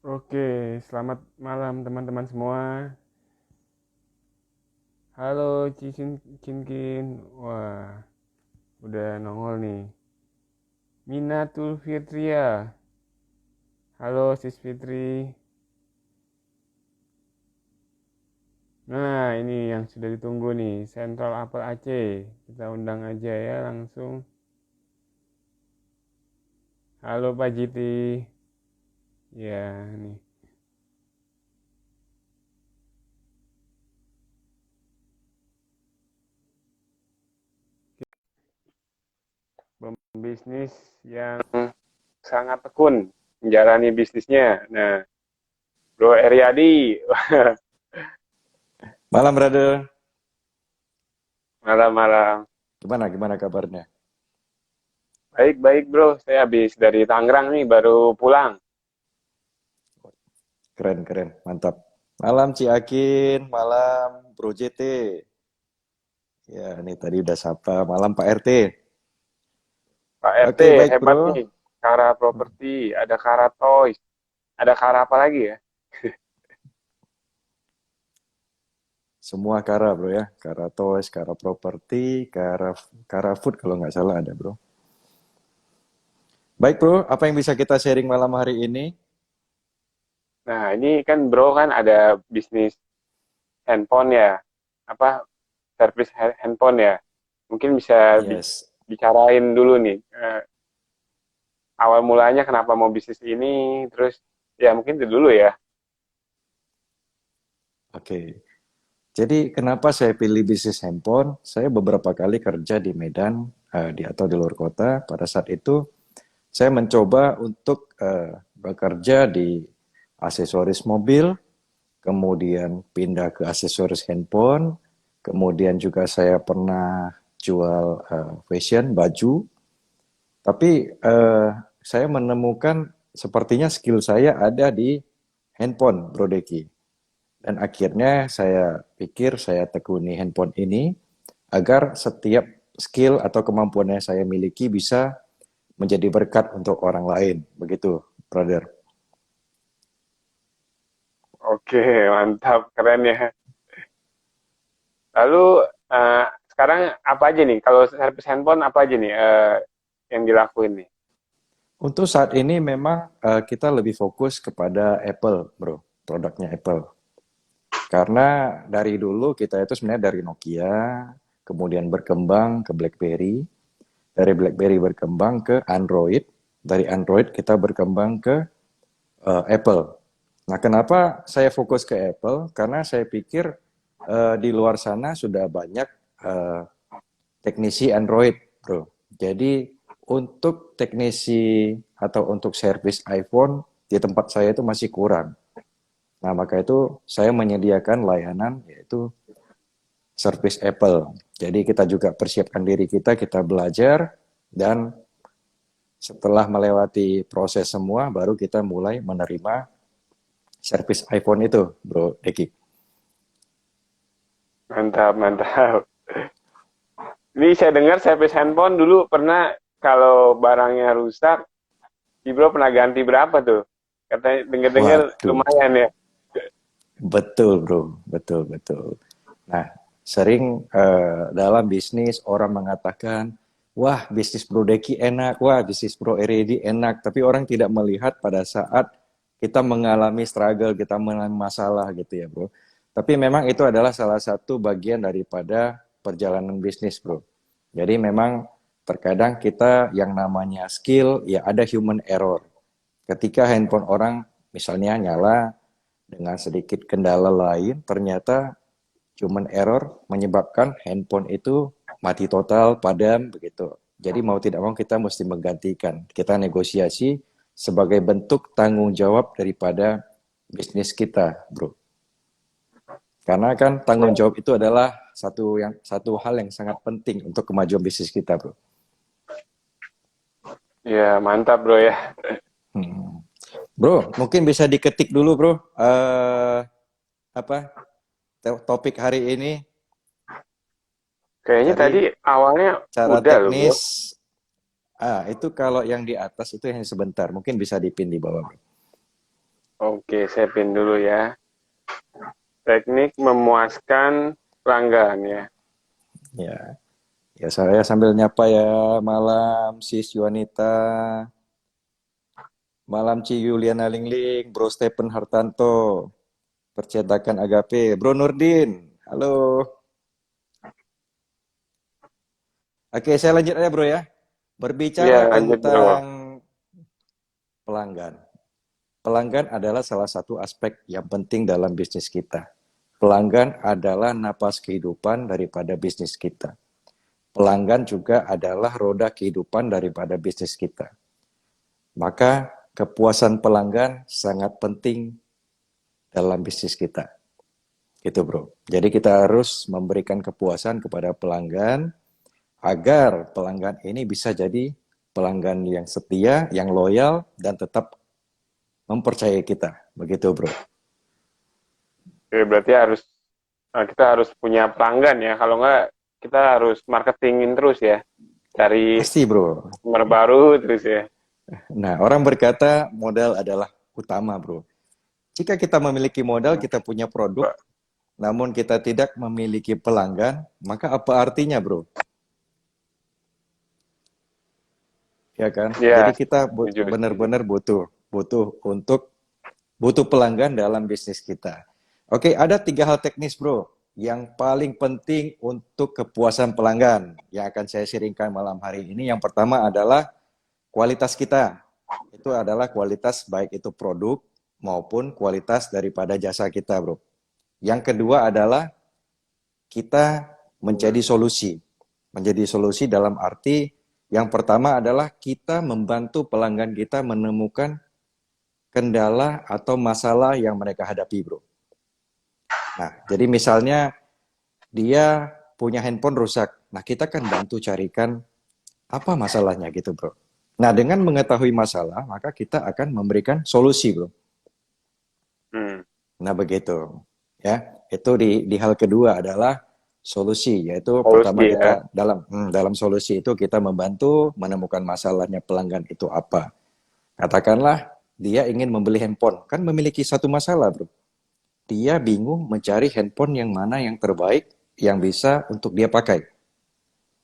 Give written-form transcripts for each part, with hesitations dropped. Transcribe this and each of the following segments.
Oke, selamat malam teman-teman semua. Halo Cinkin. Wah, udah nongol nih. Minatul Fitria. Halo Sis Fitri. Nah, ini yang sudah ditunggu nih, Central Apple Aceh. Kita undang aja ya langsung. Halo Pak Jiti. Ya, nih. Pembisnis yang sangat tekun menjalani bisnisnya. Nah, Bro Eryadi. Malam, brother. Malam-malam. Gimana, gimana kabarnya? Baik-baik bro, saya habis dari Tangerang nih baru pulang. Keren, keren. Mantap. Malam, Ci Akin. Malam, Bro JT. Ya, ini tadi udah sapa. Malam, Pak RT. Pak RT Oke, baik, hebat bro. nih, Kara Properti, ada Kara Toys, ada Kara apa lagi ya? Semua Kara, bro ya. Kara Toys, Kara Property, Kara Food kalau nggak salah ada, bro. Baik, bro. Apa yang bisa kita sharing malam hari ini? Nah ini kan bro kan ada bisnis handphone ya, apa servis handphone ya. Mungkin bisa Yes. bicarain dulu nih, awal mulanya kenapa mau bisnis ini, terus ya mungkin itu dulu ya. Oke. Jadi, kenapa saya pilih bisnis handphone? Saya beberapa kali kerja di Medan, atau di luar kota. Pada saat itu, saya mencoba untuk bekerja di aksesoris mobil, kemudian pindah ke aksesoris handphone, kemudian juga saya pernah jual fashion, baju, tapi saya menemukan sepertinya skill saya ada di handphone, Bro Deki. Dan akhirnya saya pikir saya tekuni handphone ini agar setiap skill atau kemampuan yang saya miliki bisa menjadi berkat untuk orang lain. Begitu, brother. Oke, mantap, keren ya. Lalu sekarang apa aja nih? Kalau servis handphone apa aja nih yang dilakuin nih? Untuk saat ini memang kita lebih fokus kepada Apple, bro. Produknya Apple. Karena dari dulu kita itu sebenarnya dari Nokia, kemudian berkembang ke BlackBerry, dari BlackBerry berkembang ke Android, dari Android kita berkembang ke Apple. Nah, kenapa saya fokus ke Apple? Karena saya pikir di luar sana sudah banyak eh, teknisi Android, bro. Jadi untuk teknisi atau untuk servis iPhone di tempat saya itu masih kurang. Nah, maka itu saya menyediakan layanan yaitu servis Apple. Jadi kita juga persiapkan diri kita belajar dan setelah melewati proses semua baru kita mulai menerima servis iPhone itu, Bro Deki. Mantap, mantap. Ini saya dengar servis handphone dulu pernah kalau barangnya rusak, Ibro pernah ganti berapa tuh? Katanya dengar-dengar Waduh, lumayan ya. betul bro, betul betul. Nah, sering dalam bisnis orang mengatakan, wah bisnis Bro Deki enak, wah bisnis Bro Eredi enak, tapi orang tidak melihat pada saat kita mengalami struggle, kita mengalami masalah gitu ya bro. Tapi memang itu adalah salah satu bagian daripada perjalanan bisnis bro. Jadi memang terkadang kita yang namanya skill, ya ada human error. Ketika handphone orang misalnya nyala dengan sedikit kendala lain, ternyata human error menyebabkan handphone itu mati total, padam begitu. Jadi mau tidak mau kita mesti menggantikan. Kita negosiasi sebagai bentuk tanggung jawab daripada bisnis kita, bro. Karena kan tanggung jawab itu adalah satu hal yang sangat penting untuk kemajuan bisnis kita, bro. Ya, mantap bro ya. Hmm. Bro, mungkin bisa diketik dulu, bro. Apa topik hari ini? Kayaknya Jadi tadi awalnya cara udah loh bro. teknis, itu kalau yang di atas itu yang sebentar, mungkin bisa dipin di bawah, bro. Oke, saya pin dulu ya. Teknik memuaskan pelanggan ya. Ya, ya saya sambil nyapa ya. Malam Sis Yuanita, malam Ci Yuliana Lingling, Bro Stephen Hartanto, Percetakan Agape, Bro Nurdin. Halo. Oke, saya lanjut aja Bro ya. Iya, Berbicara lanjut bro. tentang pelanggan. Pelanggan adalah salah satu aspek yang penting dalam bisnis kita. Pelanggan adalah napas kehidupan daripada bisnis kita. Pelanggan juga adalah roda kehidupan daripada bisnis kita. Maka kepuasan pelanggan sangat penting dalam bisnis kita. Gitu bro. Jadi kita harus memberikan kepuasan kepada pelanggan agar pelanggan ini bisa jadi pelanggan yang setia, yang loyal, dan tetap mempercayai kita. Begitu bro. Oke, berarti kita harus punya pelanggan ya. Kalau nggak, kita harus marketingin terus ya. Cari Pasti bro. customer baru terus ya. Nah, orang berkata modal adalah utama, bro. Jika kita memiliki modal, kita punya produk, namun kita tidak memiliki pelanggan, maka apa artinya, bro? Ya kan? Jadi Ya, kita setuju. benar-benar butuh pelanggan dalam bisnis kita. Oke, ada 3 hal teknis, bro, yang paling penting untuk kepuasan pelanggan yang akan saya sharingkan malam hari ini. Yang pertama adalah kualitas kita. Itu adalah kualitas baik itu produk maupun kualitas daripada jasa kita, bro. Yang kedua adalah kita menjadi solusi. Menjadi solusi dalam arti yang pertama adalah kita membantu pelanggan kita menemukan kendala atau masalah yang mereka hadapi, bro. Nah, jadi misalnya dia punya handphone rusak. Nah, kita kan bantu carikan apa masalahnya gitu, bro. Nah, dengan mengetahui masalah, maka kita akan memberikan solusi, bro. Hmm. Nah, begitu. Ya, itu di hal kedua adalah solusi, yaitu pertama Solusi ya. kita dalam solusi itu kita membantu menemukan masalahnya pelanggan itu apa. Katakanlah dia ingin membeli handphone, kan memiliki satu masalah, bro. Dia bingung mencari handphone yang mana yang terbaik yang bisa untuk dia pakai.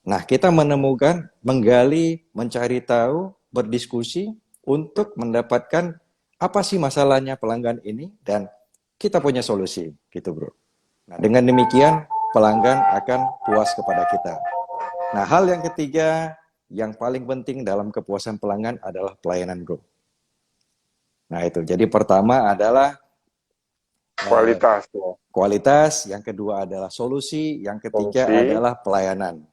Nah, kita menemukan, menggali, mencari tahu, berdiskusi untuk mendapatkan apa sih masalahnya pelanggan ini dan kita punya solusi, gitu bro. Nah, dengan demikian pelanggan akan puas kepada kita. Nah, hal yang ketiga yang paling penting dalam kepuasan pelanggan adalah pelayanan bro. Nah, itu. Jadi pertama adalah Kualitas ya. kualitas, yang kedua adalah solusi, yang ketiga Solusi, adalah pelayanan.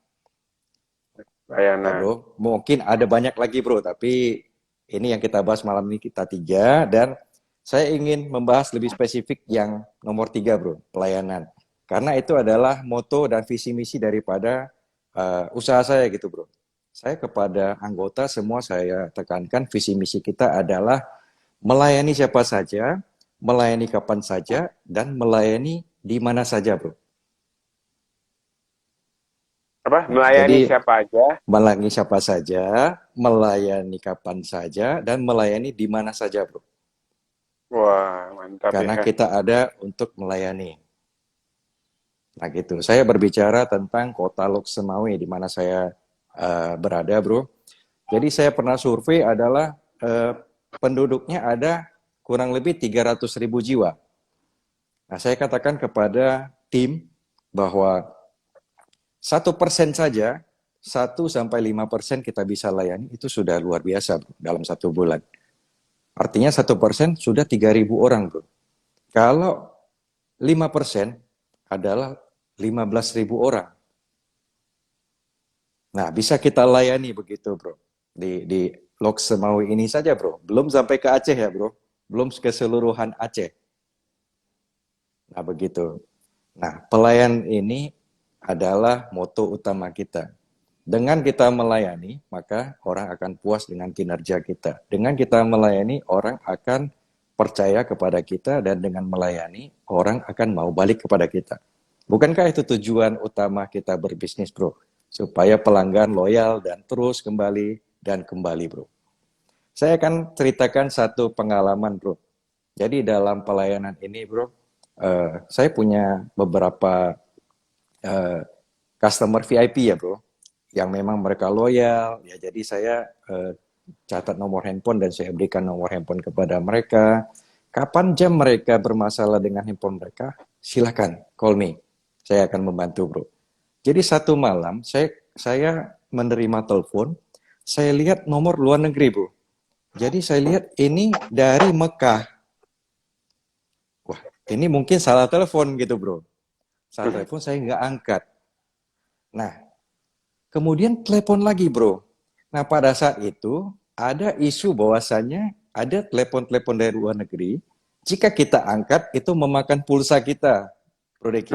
Nah, layanan. bro, mungkin ada banyak lagi bro, tapi ini yang kita bahas malam ini kita 3 dan saya ingin membahas lebih spesifik yang nomor 3 bro, pelayanan. Karena itu adalah moto dan visi misi daripada usaha saya gitu bro. Saya kepada anggota semua saya tekankan visi misi kita adalah melayani siapa saja, melayani kapan saja, dan melayani di mana saja bro. Apa? Nah, Melayani jadi siapa aja? melayani siapa saja, melayani kapan saja, dan melayani di mana saja, bro. Wah, mantap Karena ya. kita ada untuk melayani. Nah gitu, saya berbicara tentang kota Lok Semawe, di mana saya berada, bro. Jadi saya pernah survei adalah penduduknya ada kurang lebih 300.000 jiwa. Nah saya katakan kepada tim bahwa 1% saja, 1-5% kita bisa layani, itu sudah luar biasa bro, dalam 1 bulan. Artinya 1% sudah 3.000 orang bro. Kalau 5% adalah 15.000 orang. Nah bisa kita layani begitu bro. Di Lok Semawi ini saja bro. Belum sampai ke Aceh ya bro. Belum keseluruhan Aceh. Nah begitu. Nah pelayan ini adalah moto utama kita. Dengan kita melayani, maka orang akan puas dengan kinerja kita. Dengan kita melayani, orang akan percaya kepada kita, dan dengan melayani, orang akan mau balik kepada kita. Bukankah itu tujuan utama kita berbisnis, bro? Supaya pelanggan loyal dan terus kembali dan kembali, bro. Saya akan ceritakan satu pengalaman, bro. Jadi dalam pelayanan ini, bro, saya punya beberapa eh, customer VIP ya, bro, yang memang mereka loyal. Ya, jadi saya catat nomor handphone dan saya berikan nomor handphone kepada mereka. Kapan jam mereka bermasalah dengan handphone mereka, silakan call me. Saya akan membantu, bro. Jadi satu malam saya menerima telepon, saya lihat nomor luar negeri, bro. Jadi saya lihat ini dari Mekah. Wah, ini mungkin salah telepon gitu, bro. Salah telepon, saya nggak angkat. Nah, kemudian telepon lagi, bro. Nah, pada saat itu ada isu bahwasannya ada telepon-telepon dari luar negeri. Jika kita angkat, itu memakan pulsa kita, Bro Deki.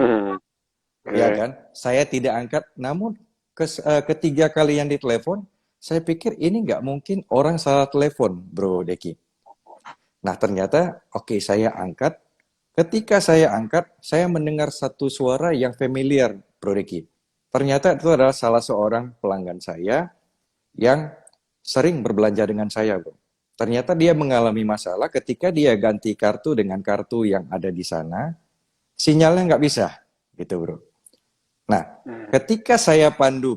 Ya Oke. kan? Saya tidak angkat, namun ketiga kali yang ditelepon, saya pikir ini nggak mungkin orang salah telepon, Bro Deki. Nah, ternyata, oke, saya angkat. Ketika saya angkat, saya mendengar satu suara yang familiar, Bro Deki. Ternyata itu adalah salah seorang pelanggan saya yang sering berbelanja dengan saya, bro. Ternyata dia mengalami masalah ketika dia ganti kartu dengan kartu yang ada di sana, sinyalnya nggak bisa, gitu, bro. Nah, ketika saya pandu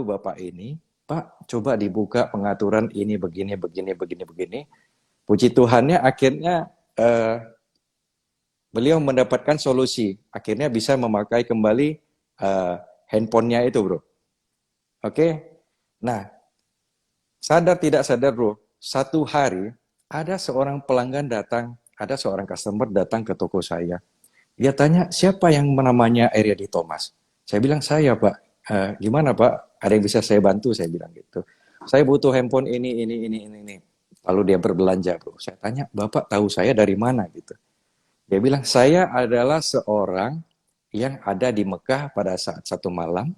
bapak ini, Pak, coba dibuka pengaturan ini begini, begini, begini, begini. Puji Tuhannya akhirnya eh, beliau mendapatkan solusi. Akhirnya bisa memakai kembali handphonenya itu, bro. Oke. Nah, sadar tidak sadar, bro, satu hari ada seorang pelanggan datang, ada seorang customer datang ke toko saya. Dia tanya, siapa yang namanya Eriadi Thomas? Saya bilang, saya, Pak. Gimana, Pak? Ada yang bisa saya bantu? Saya bilang gitu. Saya butuh handphone ini. Lalu dia berbelanja, bro. Saya tanya, Bapak tahu saya dari mana? Gitu. Dia bilang, saya adalah seorang yang ada di Mekah pada saat satu malam,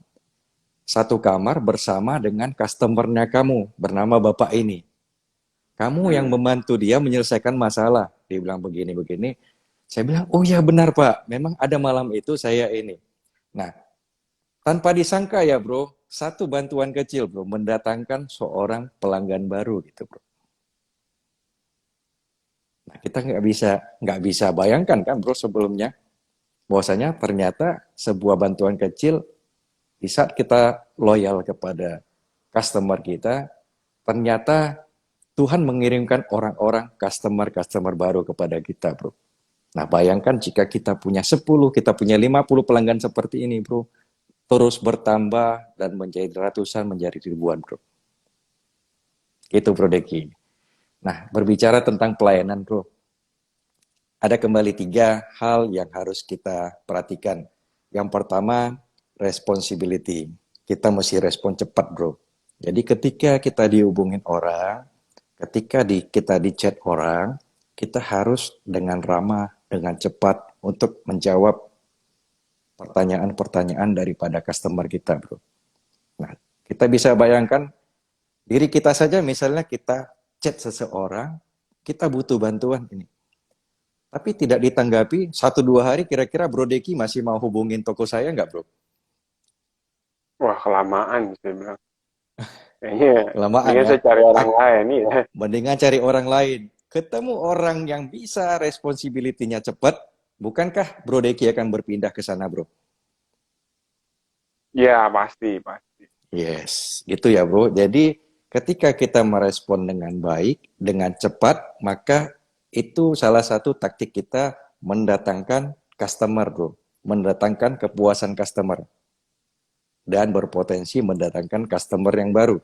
satu kamar bersama dengan customernya kamu, bernama Bapak ini. Kamu yang membantu dia menyelesaikan masalah. Dia bilang begini-begini. Saya bilang, oh ya benar Pak, memang ada malam itu saya ini. Nah, tanpa disangka ya bro, satu bantuan kecil bro, mendatangkan seorang pelanggan baru gitu bro. Nah, kita nggak bisa bayangkan kan bro sebelumnya, bahwasanya ternyata sebuah bantuan kecil di saat kita loyal kepada customer kita, ternyata Tuhan mengirimkan orang-orang customer-customer baru kepada kita bro. Nah, bayangkan jika kita punya 10, kita punya 50 pelanggan seperti ini, bro. Terus bertambah dan menjadi ratusan, menjadi ribuan, bro. Itu, Bro Deki. Nah, berbicara tentang pelayanan, bro. Ada kembali 3 hal yang harus kita perhatikan. Yang pertama, responsibility. Kita mesti respon cepat, bro. Jadi ketika kita dihubungin orang, ketika kita di chat orang, kita harus dengan ramah, dengan cepat untuk menjawab pertanyaan-pertanyaan daripada customer kita, bro. Nah, kita bisa bayangkan diri kita saja, misalnya kita chat seseorang, kita butuh bantuan ini. Tapi tidak ditanggapi, 1-2 hari kira-kira Bro Deki masih mau hubungin toko saya nggak, bro? Wah, kelamaan saya bilang. Kayaknya Kelamaan mendingan ya. saya cari orang lain nih ya. Mendingan cari orang lain. Ketemu orang yang bisa responsibility-nya cepat, bukankah Bro Deki akan berpindah ke sana, bro? Ya, pasti, pasti. Yes, gitu ya bro. Jadi ketika kita merespon dengan baik, dengan cepat, maka itu salah satu taktik kita mendatangkan customer bro. Mendatangkan kepuasan customer. Dan berpotensi mendatangkan customer yang baru.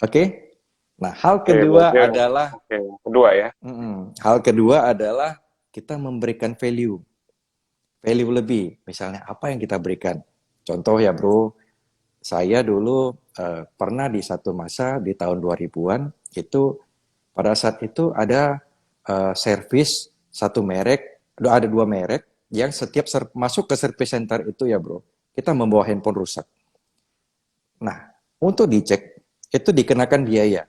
Oke? Nah, hal Oke, kedua berarti adalah, oke. Kedua ya. hal kedua adalah kita memberikan value. Value lebih. Misalnya apa yang kita berikan. Contoh ya bro, saya dulu pernah di satu masa di tahun 2000-an itu pada saat itu ada servis satu merek, ada 2 merek yang setiap masuk ke service center itu ya bro, kita membawa handphone rusak. Nah, untuk dicek itu dikenakan biaya.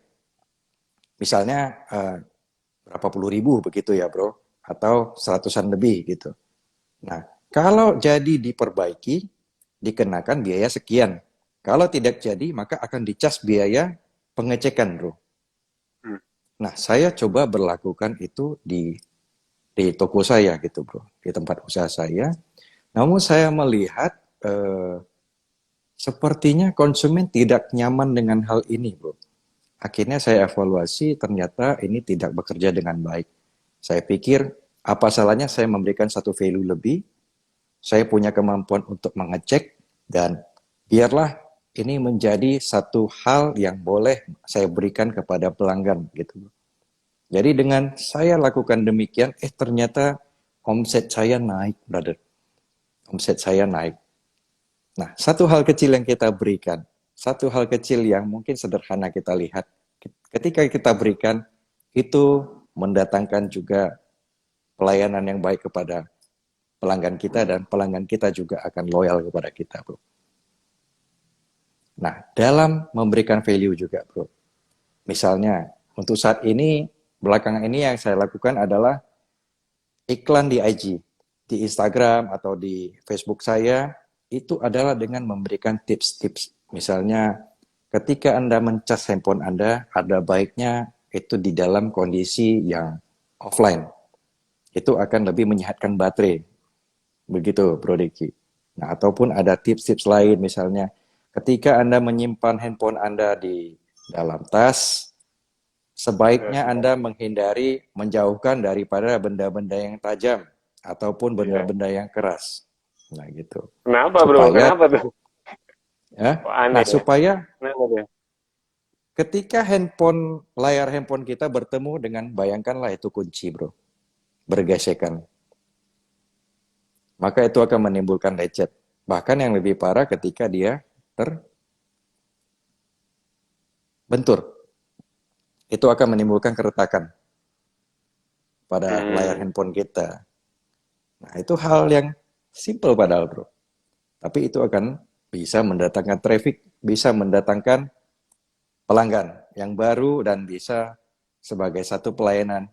Misalnya berapa puluh ribu begitu ya bro, atau seratusan lebih gitu. Nah, kalau jadi diperbaiki, dikenakan biaya sekian. Kalau tidak jadi, maka akan dicas biaya pengecekan, bro. Nah, saya coba berlakukan itu di toko saya gitu, bro, di tempat usaha saya. Namun saya melihat eh, sepertinya konsumen tidak nyaman dengan hal ini, bro. Akhirnya saya evaluasi, ternyata ini tidak bekerja dengan baik. Saya pikir, apa salahnya saya memberikan satu value lebih, saya punya kemampuan untuk mengecek, dan biarlah ini menjadi satu hal yang boleh saya berikan kepada pelanggan gitu. Jadi dengan saya lakukan demikian, ternyata omset saya naik, brother. Omset saya naik. Nah, satu hal kecil yang kita berikan, satu hal kecil yang mungkin sederhana kita lihat, ketika kita berikan, itu mendatangkan juga pelayanan yang baik kepada pelanggan kita, dan pelanggan kita juga akan loyal kepada kita, bro. Nah, dalam memberikan value juga, bro. Misalnya, untuk saat ini, belakangan ini yang saya lakukan adalah iklan di IG, di Instagram atau di Facebook saya, itu adalah dengan memberikan tips-tips. Misalnya, ketika Anda mencas handphone Anda, ada baiknya itu di dalam kondisi yang offline. Itu akan lebih menyehatkan baterai. Begitu, Bro Diki. Nah, ataupun ada tips-tips lain, misalnya ketika Anda menyimpan handphone Anda di dalam tas, sebaiknya Anda menghindari, menjauhkan daripada benda-benda yang tajam ataupun Iya. benda-benda yang keras. Nah, gitu. Kenapa bro? Supaya Kenapa tuh? ya. Kok Nah, aneh ya? supaya Kenapa tuh? ketika layar handphone kita bertemu dengan, bayangkanlah itu kunci, Bro, bergesekan. Maka itu akan menimbulkan lecet. Bahkan yang lebih parah ketika dia terbentur. Itu akan menimbulkan keretakan pada layar Hmm. handphone kita. Nah, itu hal yang simple padahal, bro. Tapi itu akan bisa mendatangkan traffic, bisa mendatangkan pelanggan yang baru, dan bisa sebagai satu pelayanan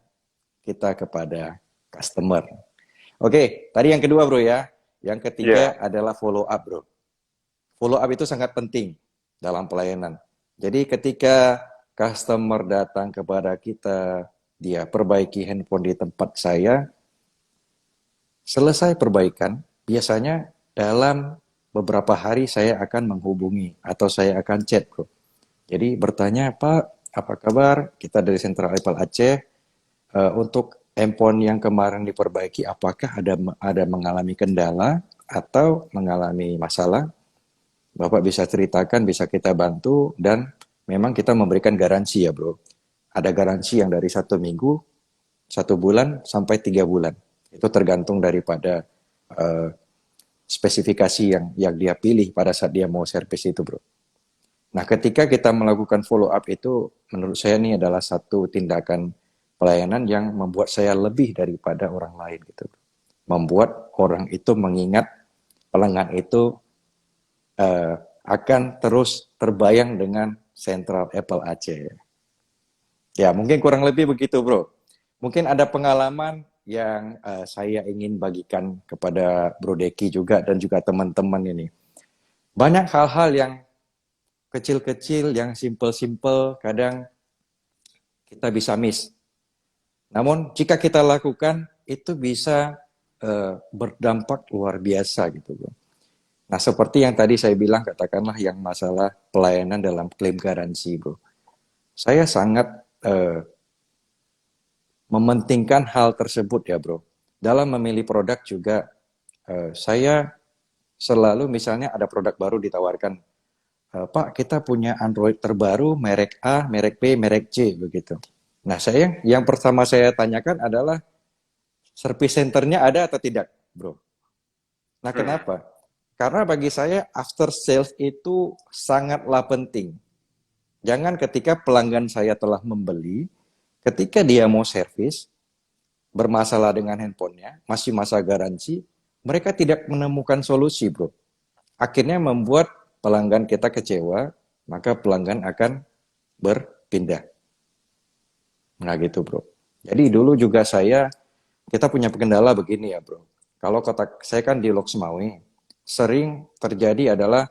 kita kepada customer. Oke, tadi yang kedua, bro ya. Yang Iya. ketiga adalah follow up, bro. Follow up itu sangat penting dalam pelayanan. Jadi ketika customer datang kepada kita, dia perbaiki handphone di tempat saya, selesai perbaikan, biasanya dalam beberapa hari saya akan menghubungi atau saya akan chat, bro. Jadi bertanya, Pak, apa kabar? Kita dari Sentral Apple Aceh. Untuk handphone yang kemarin diperbaiki, apakah ada mengalami kendala atau mengalami masalah? Bapak bisa ceritakan, bisa kita bantu, dan memang kita memberikan garansi ya, bro. Ada garansi yang dari 1 minggu, 1 bulan, sampai 3 bulan. Itu tergantung daripada uh, spesifikasi yang dia pilih pada saat dia mau servis itu, bro. Nah, ketika kita melakukan follow up itu, menurut saya ini adalah satu tindakan pelayanan yang membuat saya lebih daripada orang lain gitu. Membuat orang itu mengingat pelanggan itu akan terus terbayang dengan Central Apple Aceh. Ya, mungkin kurang lebih begitu, bro. Mungkin ada pengalaman yang saya ingin bagikan kepada Bro Deki juga dan juga teman-teman ini. Banyak hal-hal yang kecil-kecil, yang simple-simple, kadang kita bisa miss. Namun jika kita lakukan, itu bisa berdampak luar biasa gitu, bro. Nah, seperti yang tadi saya bilang, katakanlah yang masalah pelayanan dalam klaim garansi, bro. Saya sangat mementingkan hal tersebut ya, bro. Dalam memilih produk juga, saya selalu misalnya ada produk baru ditawarkan, Pak, kita punya Android terbaru, merek A, merek B, merek C, begitu. Nah, yang pertama saya tanyakan adalah, service centernya ada atau tidak, bro? Nah, Hmm. kenapa? Karena bagi saya, after sales itu sangatlah penting. Jangan ketika pelanggan saya telah membeli, ketika dia mau servis, bermasalah dengan handphonenya, masih masa garansi, mereka tidak menemukan solusi, bro. Akhirnya membuat pelanggan kita kecewa, maka pelanggan akan berpindah. Nah gitu, bro. Jadi dulu juga kita punya kendala begini ya, bro. Kalau saya kan di Loksmawe, sering terjadi adalah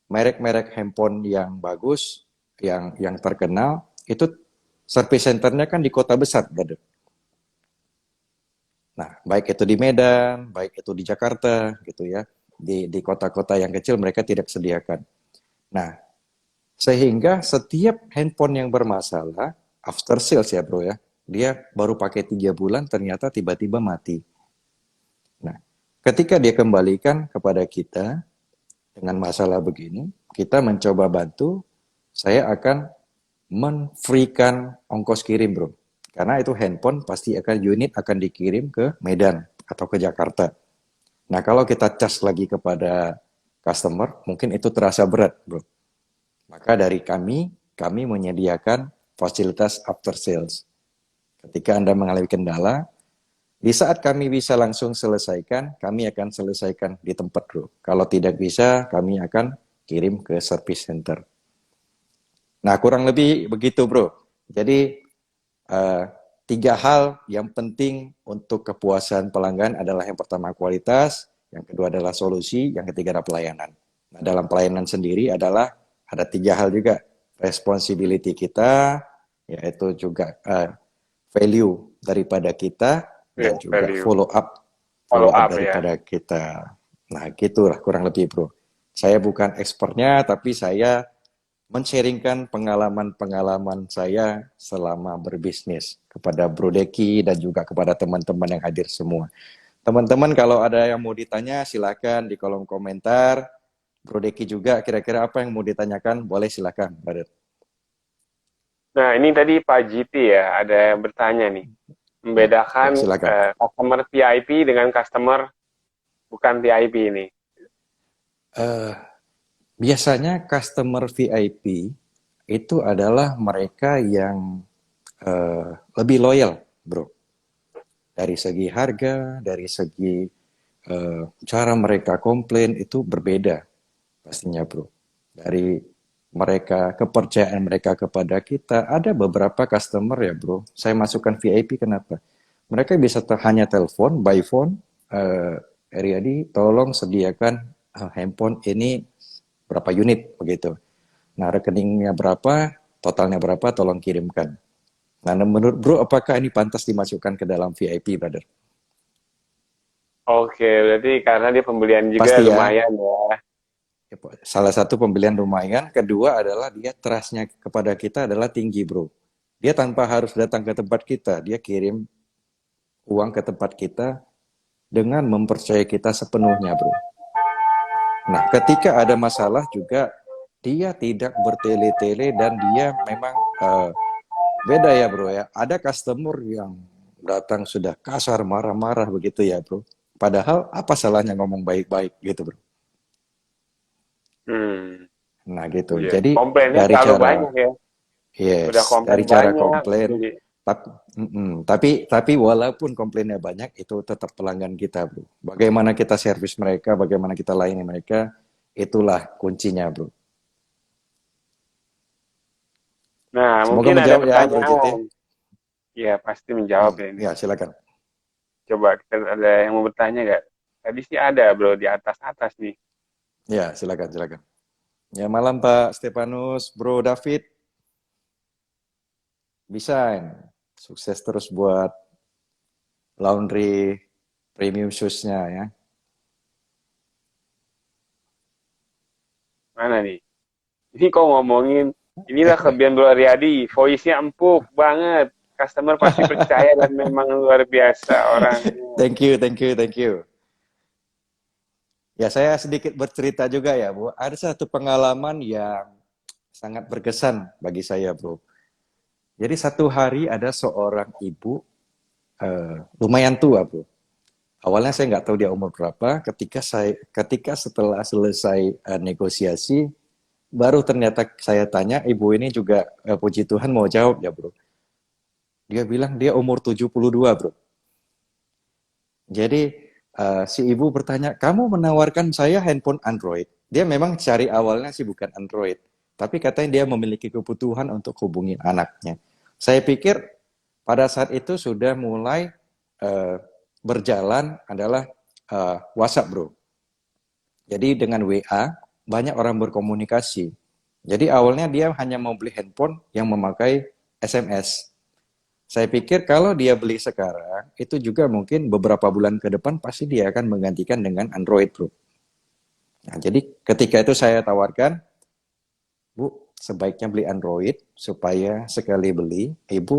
merek-merek handphone yang bagus, yang terkenal, itu service centernya kan di kota besar, brother. Nah, baik itu di Medan, baik itu di Jakarta, gitu ya. Di kota-kota yang kecil mereka tidak sediakan. Nah, sehingga setiap handphone yang bermasalah, after sales ya bro ya, dia baru pakai 3 bulan ternyata tiba-tiba mati. Nah, ketika dia kembalikan kepada kita dengan masalah begini, kita mencoba bantu, saya akan men-freekan ongkos kirim bro. Karena itu handphone pasti akan unit akan dikirim ke Medan atau ke Jakarta. Nah, kalau kita cas lagi kepada customer, mungkin itu terasa berat, bro. Maka dari kami menyediakan fasilitas after sales. Ketika Anda mengalami kendala, di saat kami bisa langsung selesaikan, kami akan selesaikan di tempat, bro. Kalau tidak bisa, kami akan kirim ke service center. Nah, kurang lebih begitu, bro. Jadi, 3 hal yang penting untuk kepuasan pelanggan adalah yang pertama kualitas, yang kedua adalah solusi, yang ketiga adalah pelayanan. Nah, dalam pelayanan sendiri adalah ada 3 hal juga, responsibility kita, yaitu juga value daripada kita, dan juga value. follow up Ya. daripada kita. Nah, gitulah kurang lebih bro. Saya bukan expertnya, tapi saya men-sharingkan pengalaman-pengalaman saya selama berbisnis kepada Bro Deki dan juga kepada teman-teman yang hadir semua. Teman-teman kalau ada yang mau ditanya silakan di kolom komentar. Bro Deki juga kira-kira apa yang mau ditanyakan boleh silakan, brother. Nah, ini tadi Pak GT ya, ada yang bertanya nih. Ya, Membedakan silakan. customer VIP dengan customer bukan VIP ini. Eh, Biasanya customer VIP itu adalah mereka yang lebih loyal, bro. Dari segi harga, dari segi cara mereka komplain itu berbeda pastinya, bro. Dari mereka, kepercayaan mereka kepada kita, ada beberapa customer ya, bro. Saya masukkan VIP kenapa? Mereka bisa hanya telepon, by phone, Riyadi, tolong sediakan handphone ini berapa unit begitu. Nah, rekeningnya berapa, totalnya berapa, tolong kirimkan. Nah, menurut bro, apakah ini pantas dimasukkan ke dalam VIP, brother? Oke, berarti karena dia pembelian juga Pasti ya. lumayan ya. Salah satu pembelian lumayan. Kedua adalah dia trust-nya kepada kita adalah tinggi, bro. Dia tanpa harus datang ke tempat kita, dia kirim uang ke tempat kita dengan mempercayai kita sepenuhnya, bro. Nah, ketika ada masalah juga dia tidak bertele-tele dan dia memang beda ya bro ya. Ada customer yang datang sudah kasar, marah-marah begitu ya bro. Padahal apa salahnya ngomong baik-baik gitu bro. Hmm, Nah gitu. iya. Jadi Komplainnya dari terlalu cara banyak ya. Udah yes, komplain dari cara banyak. komplain. Jadi, Tapi walaupun komplainnya banyak itu tetap pelanggan kita bro. Bagaimana kita servis mereka, bagaimana kita layani mereka, itulah kuncinya bro. nah, Semoga mungkin ada menjawab ya bro JT. pertanyaan. Ya, pasti menjawab ya ini. Ya silakan. Coba kita ada yang mau bertanya nggak? Tadi sih ada bro di atas-atas nih. Ya silakan. Ya malam Pak Stefanus, Bro David, bisa sukses terus buat laundry premium shoes-nya ya. Mana nih? Ini kok ngomongin, inilah kelebihan Bro Riyadi, voice-nya empuk banget. Customer pasti percaya dan memang luar biasa orangnya. Thank you. Ya saya sedikit bercerita juga ya Bu. Ada satu pengalaman yang sangat berkesan bagi saya Bro. Jadi satu hari ada seorang ibu lumayan tua Bro. Awalnya saya nggak tahu dia umur berapa. Ketika setelah selesai negosiasi, baru ternyata saya tanya, ibu ini juga puji Tuhan mau jawab ya bro. Dia bilang dia umur 72 bro. Jadi si ibu bertanya, kamu menawarkan saya handphone Android. Dia memang cari awalnya sih bukan Android. Tapi katanya dia memiliki kebutuhan untuk hubungi anaknya. Saya pikir pada saat itu sudah mulai berjalan adalah WhatsApp bro. Jadi dengan WA banyak orang berkomunikasi. Jadi awalnya dia hanya mau beli handphone yang memakai SMS. Saya pikir kalau dia beli sekarang, itu juga mungkin beberapa bulan ke depan pasti dia akan menggantikan dengan Android, bro. Nah, jadi ketika itu saya tawarkan, Bu, sebaiknya beli Android supaya sekali beli, Ibu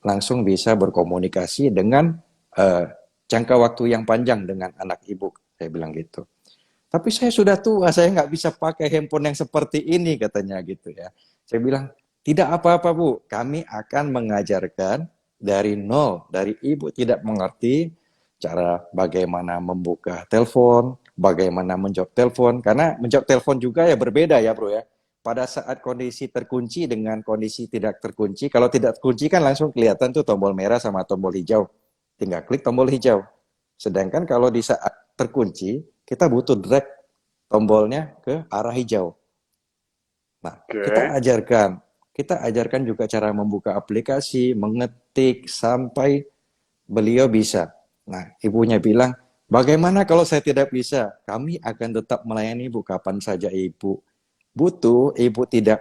langsung bisa berkomunikasi dengan eh, jangka waktu yang panjang dengan anak Ibu. Saya bilang gitu. Tapi saya sudah tua, saya nggak bisa pakai handphone yang seperti ini, katanya gitu ya. Saya bilang, tidak apa-apa Bu, kami akan mengajarkan dari nol, dari Ibu tidak mengerti cara bagaimana membuka telepon, bagaimana menjawab telepon, karena menjawab telepon juga ya berbeda ya bro ya. Pada saat kondisi terkunci dengan kondisi tidak terkunci, kalau tidak terkunci kan langsung kelihatan tuh tombol merah sama tombol hijau. Tinggal klik tombol hijau. Sedangkan kalau di saat terkunci, kita butuh drag tombolnya ke arah hijau. Nah, Oke. kita ajarkan juga cara membuka aplikasi, mengetik sampai beliau bisa. Nah, ibunya bilang, bagaimana kalau saya tidak bisa? Kami akan tetap melayani ibu kapan saja ibu butuh, ibu tidak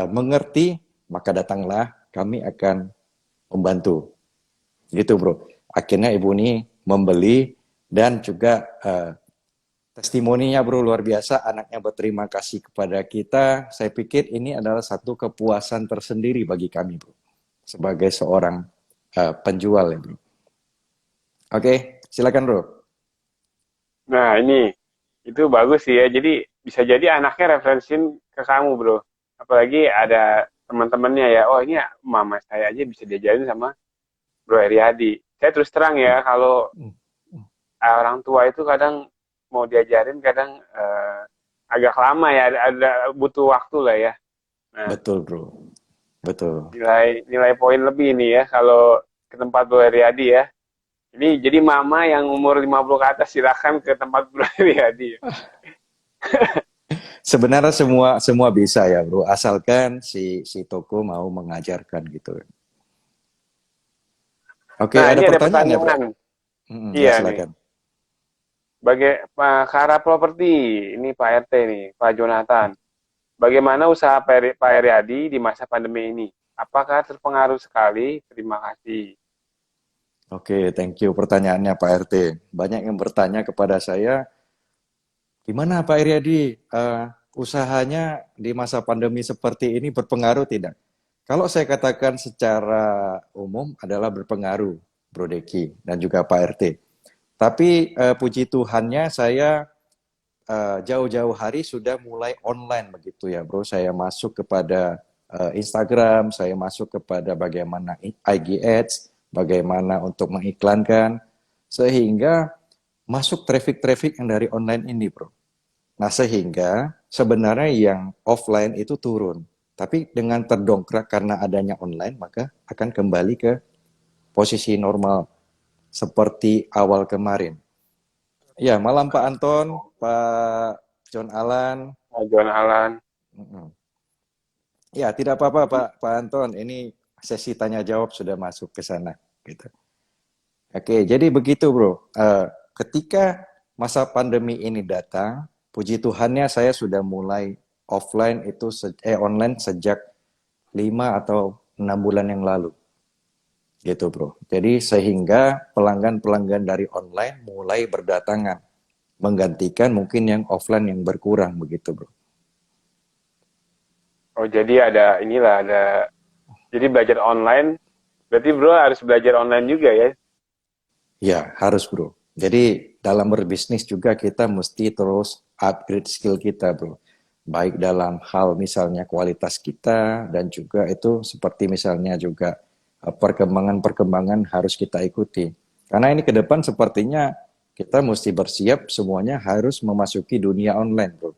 mengerti, maka datanglah, kami akan membantu. Gitu bro. Akhirnya ibu ini membeli dan juga testimoninya bro luar biasa, anaknya berterima kasih kepada kita. Saya pikir ini adalah satu kepuasan tersendiri bagi kami bro, sebagai seorang penjual ya bro. Oke, silakan bro. Nah, itu bagus sih ya. Jadi bisa jadi anaknya referensiin ke kamu, bro. Apalagi ada teman-temannya ya. Oh, ini mama saya aja bisa diajarin sama Bro Heriadi. Saya terus terang ya, kalau orang tua itu kadang mau diajarin kadang agak lama ya, ada butuh waktu lah ya. Nah, Betul bro, betul. nilai nilai poin lebih nih ya kalau ke tempat Bro Heriadi ya. Ini jadi mama yang umur 50 ke atas silakan ke tempat Bro Heriadi. Sebenarnya semua semua bisa ya bro, asalkan si toko mau mengajarkan gitu. Oke, Nah, ada ini ada pertanyaan ya bro? pertanyaan. Ya Iya nih. silakan. Pak Kara Properti, ini Pak RT nih, Pak Jonathan. Bagaimana usaha Pak Heriadi di masa pandemi ini? Apakah terpengaruh sekali? Terima kasih. Oke, thank you pertanyaannya Pak RT. Banyak yang bertanya kepada saya, gimana Pak Iriadi, usahanya di masa pandemi seperti ini berpengaruh tidak? Kalau saya katakan secara umum adalah berpengaruh, Bro Deki dan juga Pak RT. Tapi puji Tuhannya saya jauh-jauh hari sudah mulai online begitu ya, Bro. Saya masuk kepada Instagram, saya masuk kepada bagaimana IG Ads, bagaimana untuk mengiklankan, sehingga masuk traffic-traffic yang dari online ini, Bro. Nah, sehingga sebenarnya yang offline itu turun. Tapi dengan terdongkrak karena adanya online, maka akan kembali ke posisi normal seperti awal kemarin. Ya, malam Pak Anton, Pak John Alan. Pak John Alan. Ya, tidak apa-apa Pak Anton. Ini sesi tanya jawab sudah masuk ke sana. Gitu. Oke, jadi begitu bro. Ketika masa pandemi ini datang, puji Tuhannya saya sudah mulai offline itu online sejak 5 atau 6 bulan yang lalu. Gitu bro. Jadi sehingga pelanggan-pelanggan dari online mulai berdatangan. Menggantikan mungkin yang offline yang berkurang begitu bro. Oh, jadi jadi belajar online. Berarti bro harus belajar online juga ya? Ya, harus bro. Jadi dalam berbisnis juga kita mesti terus upgrade skill kita bro. Baik dalam hal misalnya kualitas kita dan juga itu seperti misalnya juga perkembangan-perkembangan harus kita ikuti. Karena ini ke depan sepertinya kita mesti bersiap semuanya harus memasuki dunia online bro.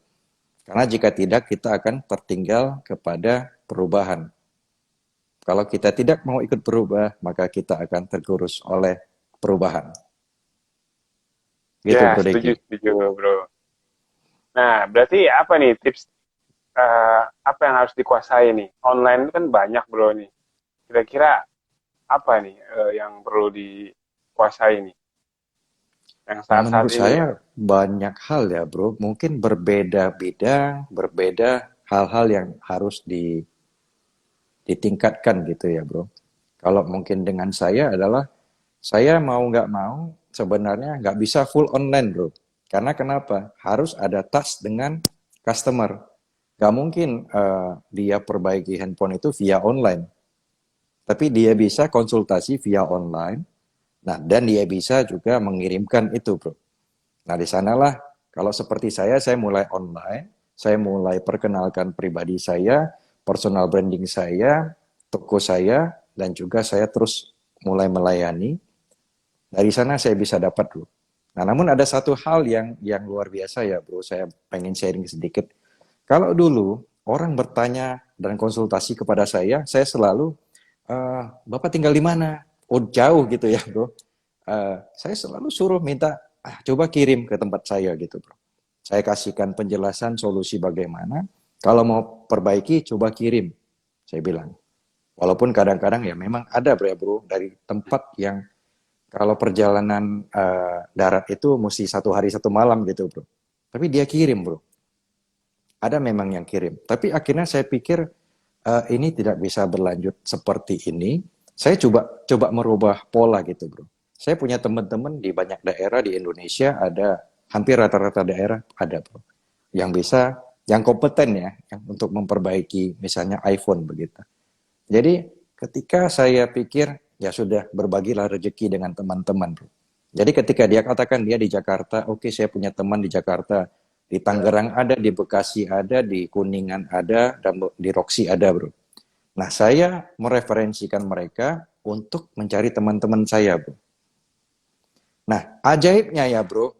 Karena jika tidak kita akan tertinggal kepada perubahan. Kalau kita tidak mau ikut berubah, maka kita akan tergerus oleh perubahan. Gitu Ya, Bro setuju, Deki. setuju bro. Nah, berarti apa nih tips apa yang harus dikuasai nih? Online itu kan banyak bro nih. Kira-kira apa nih yang perlu dikuasai nih? Yang Nah, saat-saat menurut ini ya. saya banyak hal ya bro. Mungkin berbeda bidang, berbeda hal-hal yang harus ditingkatkan gitu ya bro. Kalau mungkin dengan saya adalah saya mau nggak mau sebenarnya nggak bisa full online bro. Karena kenapa? Harus ada touch dengan customer. Nggak mungkin dia perbaiki handphone itu via online. Tapi dia bisa konsultasi via online. Nah, dan dia bisa juga mengirimkan itu bro. Nah, di sanalah kalau seperti saya mulai online, saya mulai perkenalkan pribadi saya, personal branding saya, toko saya, dan juga saya terus mulai melayani. Dari sana saya bisa dapat bro. Nah, namun ada satu hal yang luar biasa ya bro, saya pengen sharing sedikit. Kalau dulu orang bertanya dan konsultasi kepada saya selalu, Bapak tinggal di mana? Oh jauh gitu ya bro. Saya selalu suruh minta, coba kirim ke tempat saya gitu bro. Saya kasihkan penjelasan solusi bagaimana. Kalau mau perbaiki, coba kirim. Saya bilang. Walaupun kadang-kadang ya memang ada bro, ya, bro dari tempat yang kalau perjalanan darat itu mesti 1 hari 1 malam gitu bro. Tapi dia kirim bro. Ada memang yang kirim. Tapi akhirnya saya pikir ini tidak bisa berlanjut seperti ini. Saya coba merubah pola gitu bro. Saya punya teman-teman di banyak daerah di Indonesia, ada hampir rata-rata daerah ada bro. Yang bisa, yang kompeten ya, yang untuk memperbaiki misalnya iPhone begitu. Jadi ketika saya pikir ya sudah berbagilah rezeki dengan teman-teman bro. Jadi ketika dia katakan dia di Jakarta, oke saya punya teman di Jakarta, di Tangerang ada, di Bekasi ada, di Kuningan ada, dan di Roksi ada bro. Nah saya mereferensikan mereka untuk mencari teman-teman saya bro. Nah ajaibnya ya bro,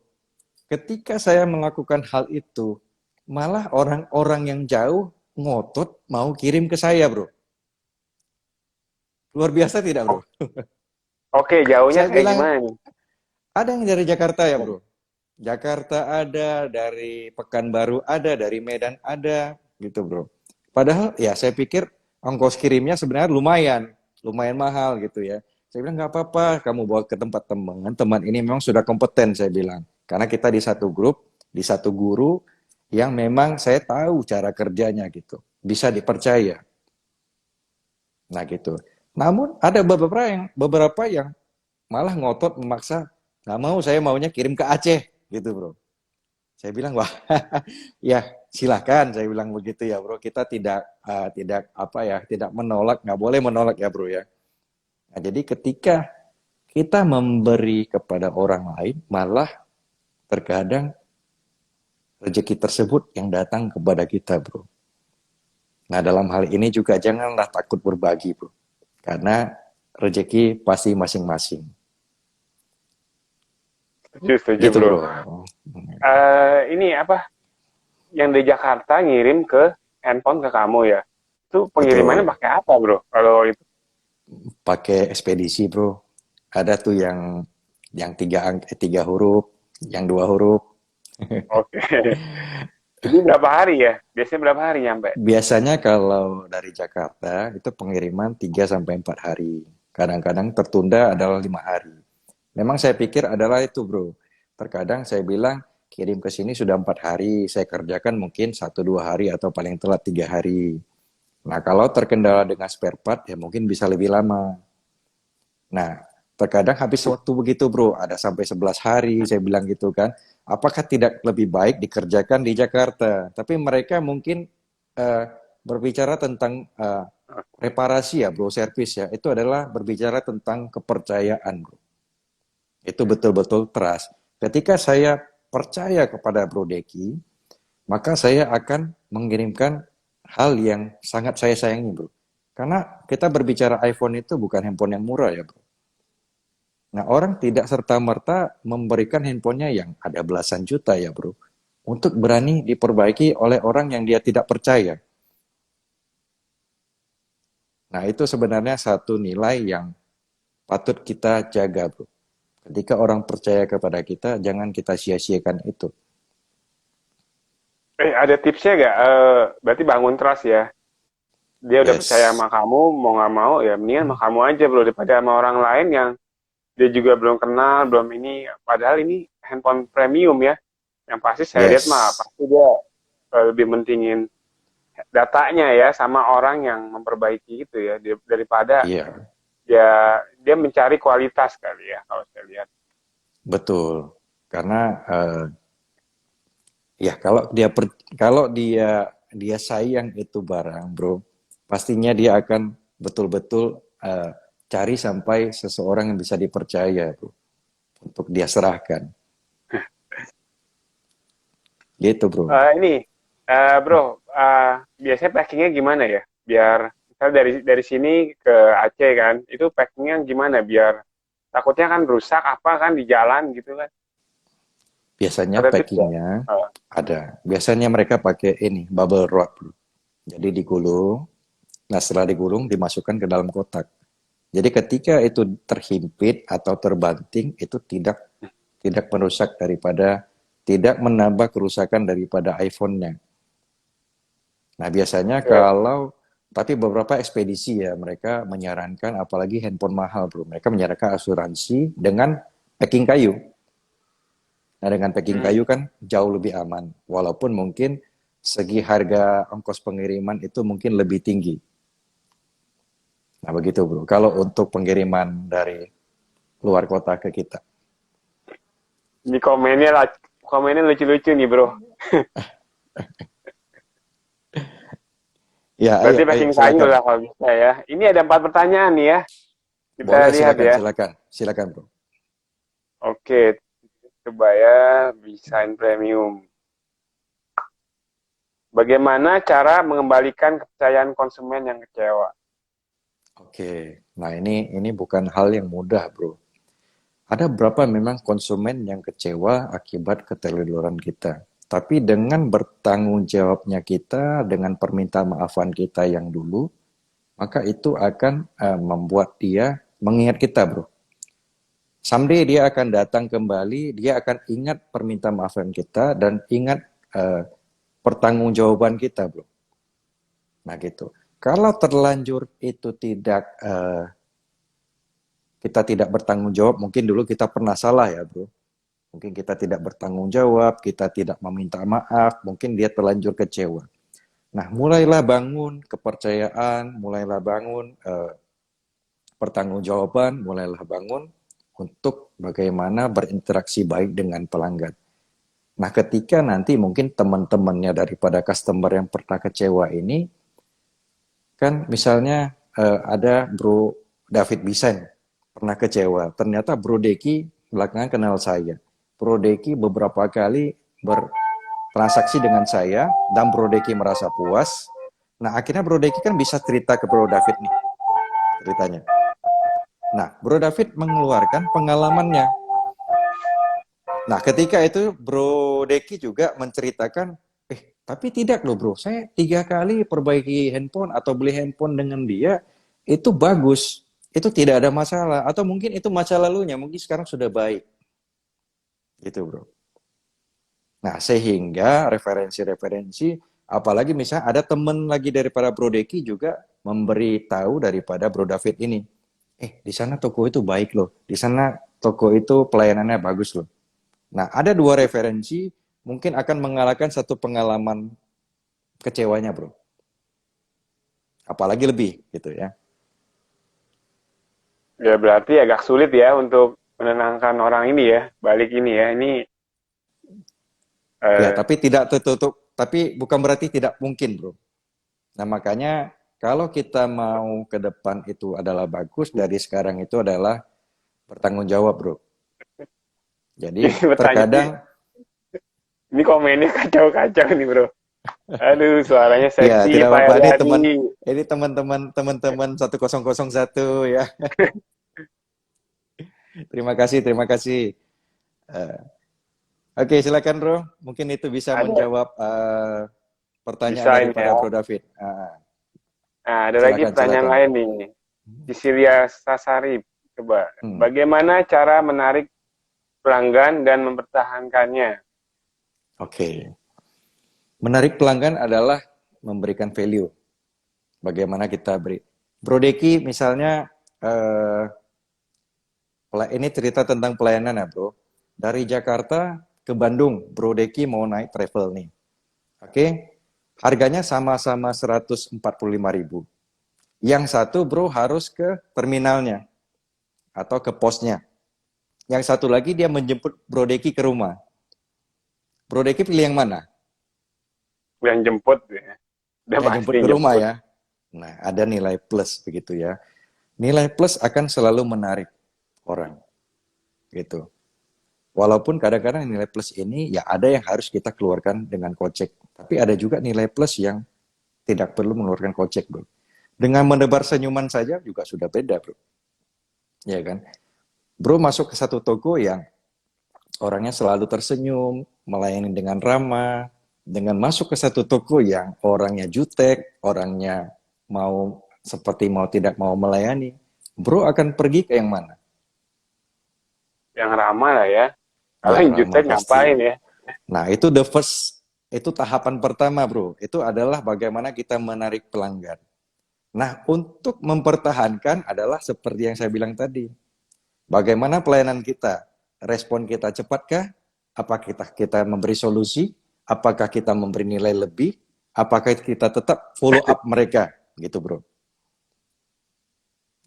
ketika saya melakukan hal itu, malah orang-orang yang jauh ngotot mau kirim ke saya bro. Luar biasa tidak bro? Oke, jauhnya Saya kayak bilang, gimana nih? ada yang dari Jakarta ya bro. Jakarta ada, dari Pekanbaru ada, dari Medan ada, gitu bro. Padahal ya saya pikir ongkos kirimnya sebenarnya lumayan mahal gitu ya. Saya bilang nggak apa-apa, kamu bawa ke tempat teman. Teman ini memang sudah kompeten saya bilang. Karena kita di satu grup, di satu guru yang memang saya tahu cara kerjanya gitu. Bisa dipercaya. Nah gitu. Namun ada beberapa yang malah ngotot memaksa, nggak mau, saya maunya kirim ke Aceh gitu bro. Saya bilang wah ya silahkan, saya bilang begitu ya bro, kita tidak apa ya, tidak menolak, nggak boleh menolak ya bro ya. Nah, jadi ketika kita memberi kepada orang lain, malah terkadang rezeki tersebut yang datang kepada kita bro. Nah dalam hal ini juga janganlah takut berbagi bro, karena rezeki pasti masing-masing. Setuju, setuju Gitu bro. bro. Ini apa? Yang di Jakarta ngirim ke handphone ke kamu ya? Itu pengirimannya Betul. pakai apa bro? Kalau itu? Pakai ekspedisi bro. Ada tuh yang tiga huruf, yang 2 huruf. Oke. Jadi berapa hari ya? Biasanya berapa hari nyampe? Biasanya kalau dari Jakarta itu pengiriman 3 sampai 4 hari. Kadang-kadang tertunda adalah 5 hari. Memang saya pikir adalah itu bro. Terkadang saya bilang kirim ke sini sudah 4 hari, saya kerjakan mungkin 1 2 hari atau paling telat 3 hari. Nah kalau terkendala dengan spare part ya mungkin bisa lebih lama. Nah, terkadang habis waktu begitu bro, ada sampai 11 hari, saya bilang gitu kan. Apakah tidak lebih baik dikerjakan di Jakarta? Tapi mereka mungkin eh, berbicara tentang reparasi ya bro, servis ya. Itu adalah berbicara tentang kepercayaan bro. Itu betul-betul trust. Ketika saya percaya kepada Bro Deki, maka saya akan mengirimkan hal yang sangat saya sayangi bro. Karena kita berbicara iPhone itu bukan handphone yang murah ya bro. Nah, orang tidak serta-merta memberikan handphonenya yang ada belasan juta ya bro, untuk berani diperbaiki oleh orang yang dia tidak percaya. Nah, itu sebenarnya satu nilai yang patut kita jaga bro. Ketika orang percaya kepada kita, jangan kita sia-siakan itu. Ada tipsnya nggak? Berarti bangun trust ya. Dia udah percaya Yes, sama kamu, mau nggak mau ya mendingan sama kamu aja bro daripada sama orang lain yang dia juga belum kenal, belum ini. Padahal ini handphone premium ya. Yang pasti saya lihat mah yes, pasti dia lebih mentingin datanya ya sama orang yang memperbaiki itu ya daripada Iya, dia mencari kualitas kali ya kalau saya lihat. betul. Karena ya kalau dia sayang itu barang, bro, pastinya dia akan betul-betul cari sampai seseorang yang bisa dipercaya, bro, untuk dia serahkan. Gitu, bro. Ini bro, biasanya packingnya gimana ya? Biar misal dari sini ke Aceh kan, itu packingnya gimana? Biar takutnya kan rusak apa kan di jalan gitu kan? Biasanya Ada tips ya? packingnya ada. Biasanya mereka pakai ini, bubble wrap, bro. Jadi digulung, nah setelah digulung dimasukkan ke dalam kotak. Jadi ketika itu terhimpit atau terbanting, itu tidak merusak daripada tidak menambah kerusakan daripada iPhone-nya. Nah, biasanya Oke. tapi beberapa ekspedisi ya, mereka menyarankan, apalagi handphone mahal, bro. Mereka menyarankan asuransi dengan packing kayu. Nah, dengan packing Hmm. kayu kan jauh lebih aman. Walaupun mungkin segi harga ongkos pengiriman itu mungkin lebih tinggi. Nah, begitu, bro. Kalau untuk pengiriman dari luar kota ke kita. Ini komennya lucu-lucu nih bro. Ya, Berarti ayo, packing kayu silakan. lah kalau bisa ya. Ini ada 4 pertanyaan nih ya. Kita Boleh, lihat silakan, ya. silakan. Silakan, bro. Oke, coba ya desain premium. Bagaimana cara mengembalikan kepercayaan konsumen yang kecewa? Oke. Nah, ini bukan hal yang mudah, bro. Ada berapa memang konsumen yang kecewa akibat keteledoran kita. Tapi dengan bertanggung jawabnya kita, dengan permintaan maafan kita yang dulu, maka itu akan membuat dia mengingat kita, bro. Someday dia akan datang kembali, dia akan ingat permintaan maafan kita dan ingat pertanggungjawaban kita, bro. Nah, gitu. Kalau terlanjur itu kita tidak bertanggung jawab, mungkin dulu kita pernah salah ya, bro. Mungkin kita tidak bertanggung jawab, kita tidak meminta maaf, mungkin dia terlanjur kecewa. Nah, mulailah bangun kepercayaan, mulailah bangun pertanggungjawaban, mulailah bangun untuk bagaimana berinteraksi baik dengan pelanggan. Nah, ketika nanti mungkin teman-temannya daripada customer yang pernah kecewa ini, kan misalnya ada Bro David Bisen pernah kecewa. Ternyata Bro Deki belakangan kenal saya. Bro Deki beberapa kali bertransaksi dengan saya dan Bro Deki merasa puas. Nah, akhirnya Bro Deki kan bisa cerita ke Bro David nih ceritanya. Nah, Bro David mengeluarkan pengalamannya. Nah, ketika itu Bro Deki juga menceritakan, tapi tidak loh bro, saya 3 kali perbaiki handphone atau beli handphone dengan dia, itu bagus, itu tidak ada masalah. Atau mungkin itu masa lalunya, mungkin sekarang sudah baik. Gitu bro. Nah, sehingga referensi-referensi, apalagi misalnya ada teman lagi daripada Bro Deki juga memberi tahu daripada Bro David ini. Di sana toko itu baik loh, di sana toko itu pelayanannya bagus loh. Nah, ada 2 referensi mungkin akan mengalahkan satu pengalaman kecewanya, bro. Apalagi lebih, gitu ya. Ya berarti agak sulit ya untuk menenangkan orang ini ya, balik ini ya. Ini Ya, eh, tapi tidak tertutup, tapi bukan berarti tidak mungkin, bro. Nah, makanya kalau kita mau ke depan itu adalah bagus, dari sekarang itu adalah bertanggung jawab, bro. Jadi, ini bertanya terkadang, ini komennya kacau-kacau nih bro. Aduh suaranya ya seksi tidak Pak apa-apa, Haryadi. ini teman-teman 1001 ya. Terima kasih. Eh, Oke, silakan bro. Mungkin itu bisa Ada menjawab pertanyaan bisa ini daripada ya. Bro David. Nah, ada lagi Silakan, pertanyaan silakan. lain nih. Cecilia Sasari, coba. Hmm, Bagaimana cara menarik pelanggan dan mempertahankannya? Oke. Menarik pelanggan adalah memberikan value. Bagaimana kita beri. Bro Deki misalnya, ini cerita tentang pelayanan ya bro. Dari Jakarta ke Bandung, Bro Deki mau naik travel nih. Oke. Harganya sama-sama 145.000. Yang satu bro harus ke terminalnya atau ke posnya. Yang satu lagi dia menjemput Bro Deki ke rumah. Bro Deki pilih yang mana? Yang jemput ya. Udah Yang pasti jemput ke rumah jemput. ya. Nah, ada nilai plus begitu ya. Nilai plus akan selalu menarik orang gitu. Walaupun kadang-kadang nilai plus ini ya ada yang harus kita keluarkan dengan kocek. Tapi ada juga nilai plus yang tidak perlu mengeluarkan kocek, bro. Dengan menebar senyuman saja juga sudah beda, bro. Ya kan? Bro masuk ke satu toko yang orangnya selalu tersenyum, melayani dengan ramah, dengan masuk ke satu toko yang orangnya jutek, orangnya mau tidak mau melayani, bro akan pergi ke yang mana? Yang ramah lah ya. Kalau Yang yang ramah jutek ngapain pasti. ya? Nah, itu the first, itu tahapan pertama, bro. Itu adalah bagaimana kita menarik pelanggan. Nah, untuk mempertahankan adalah seperti yang saya bilang tadi. Bagaimana pelayanan kita? Respon kita cepatkah? Apakah kita memberi solusi? Apakah kita memberi nilai lebih? Apakah kita tetap follow up mereka? Gitu, bro.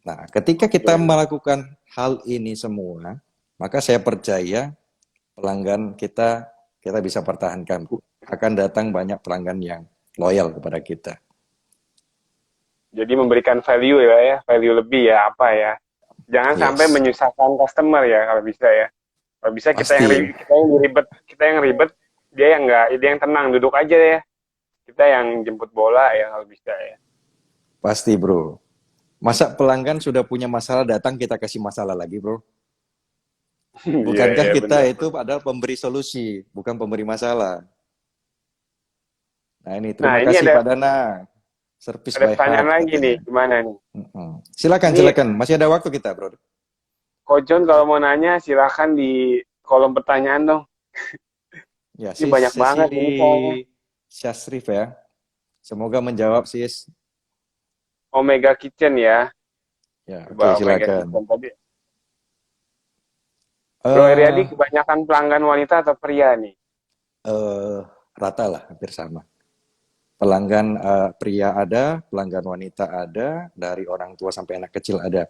Nah, ketika kita Oke. melakukan hal ini semua, maka saya percaya pelanggan kita bisa pertahankan. Akan datang banyak pelanggan yang loyal kepada kita. Jadi memberikan value ya, value lebih ya, apa ya. Jangan sampai Yes, menyusahkan customer ya kalau bisa ya. Kalau bisa pasti. kita yang ribet, dia yang enggak, dia yang tenang duduk aja ya. Kita yang jemput bola ya kalau bisa ya. Pasti, bro. Masa pelanggan sudah punya masalah datang kita kasih masalah lagi, bro? Iya, Bukankah iya kita benar. itu adalah pemberi solusi, bukan pemberi masalah? Nah ini, Nah, terima ini kasih ada Pak Dana. Service by pertanyaan heart lagi nih, katanya. gimana nih? Silakan, Ini silakan. Masih ada waktu kita, bro. Ko John kalau mau nanya silakan di kolom pertanyaan dong. Ya, Ini sis banyak sesi banget ini soalnya. Syasrif ya. Semoga menjawab, sis. Omega Kitchen ya. Ya, Coba oke, Omega silakan. Kitchen tadi. Bro Eh, Eriadi kebanyakan pelanggan wanita atau pria nih? eh, rata lah, hampir sama. Pelanggan pria ada, pelanggan wanita ada, dari orang tua sampai anak kecil ada.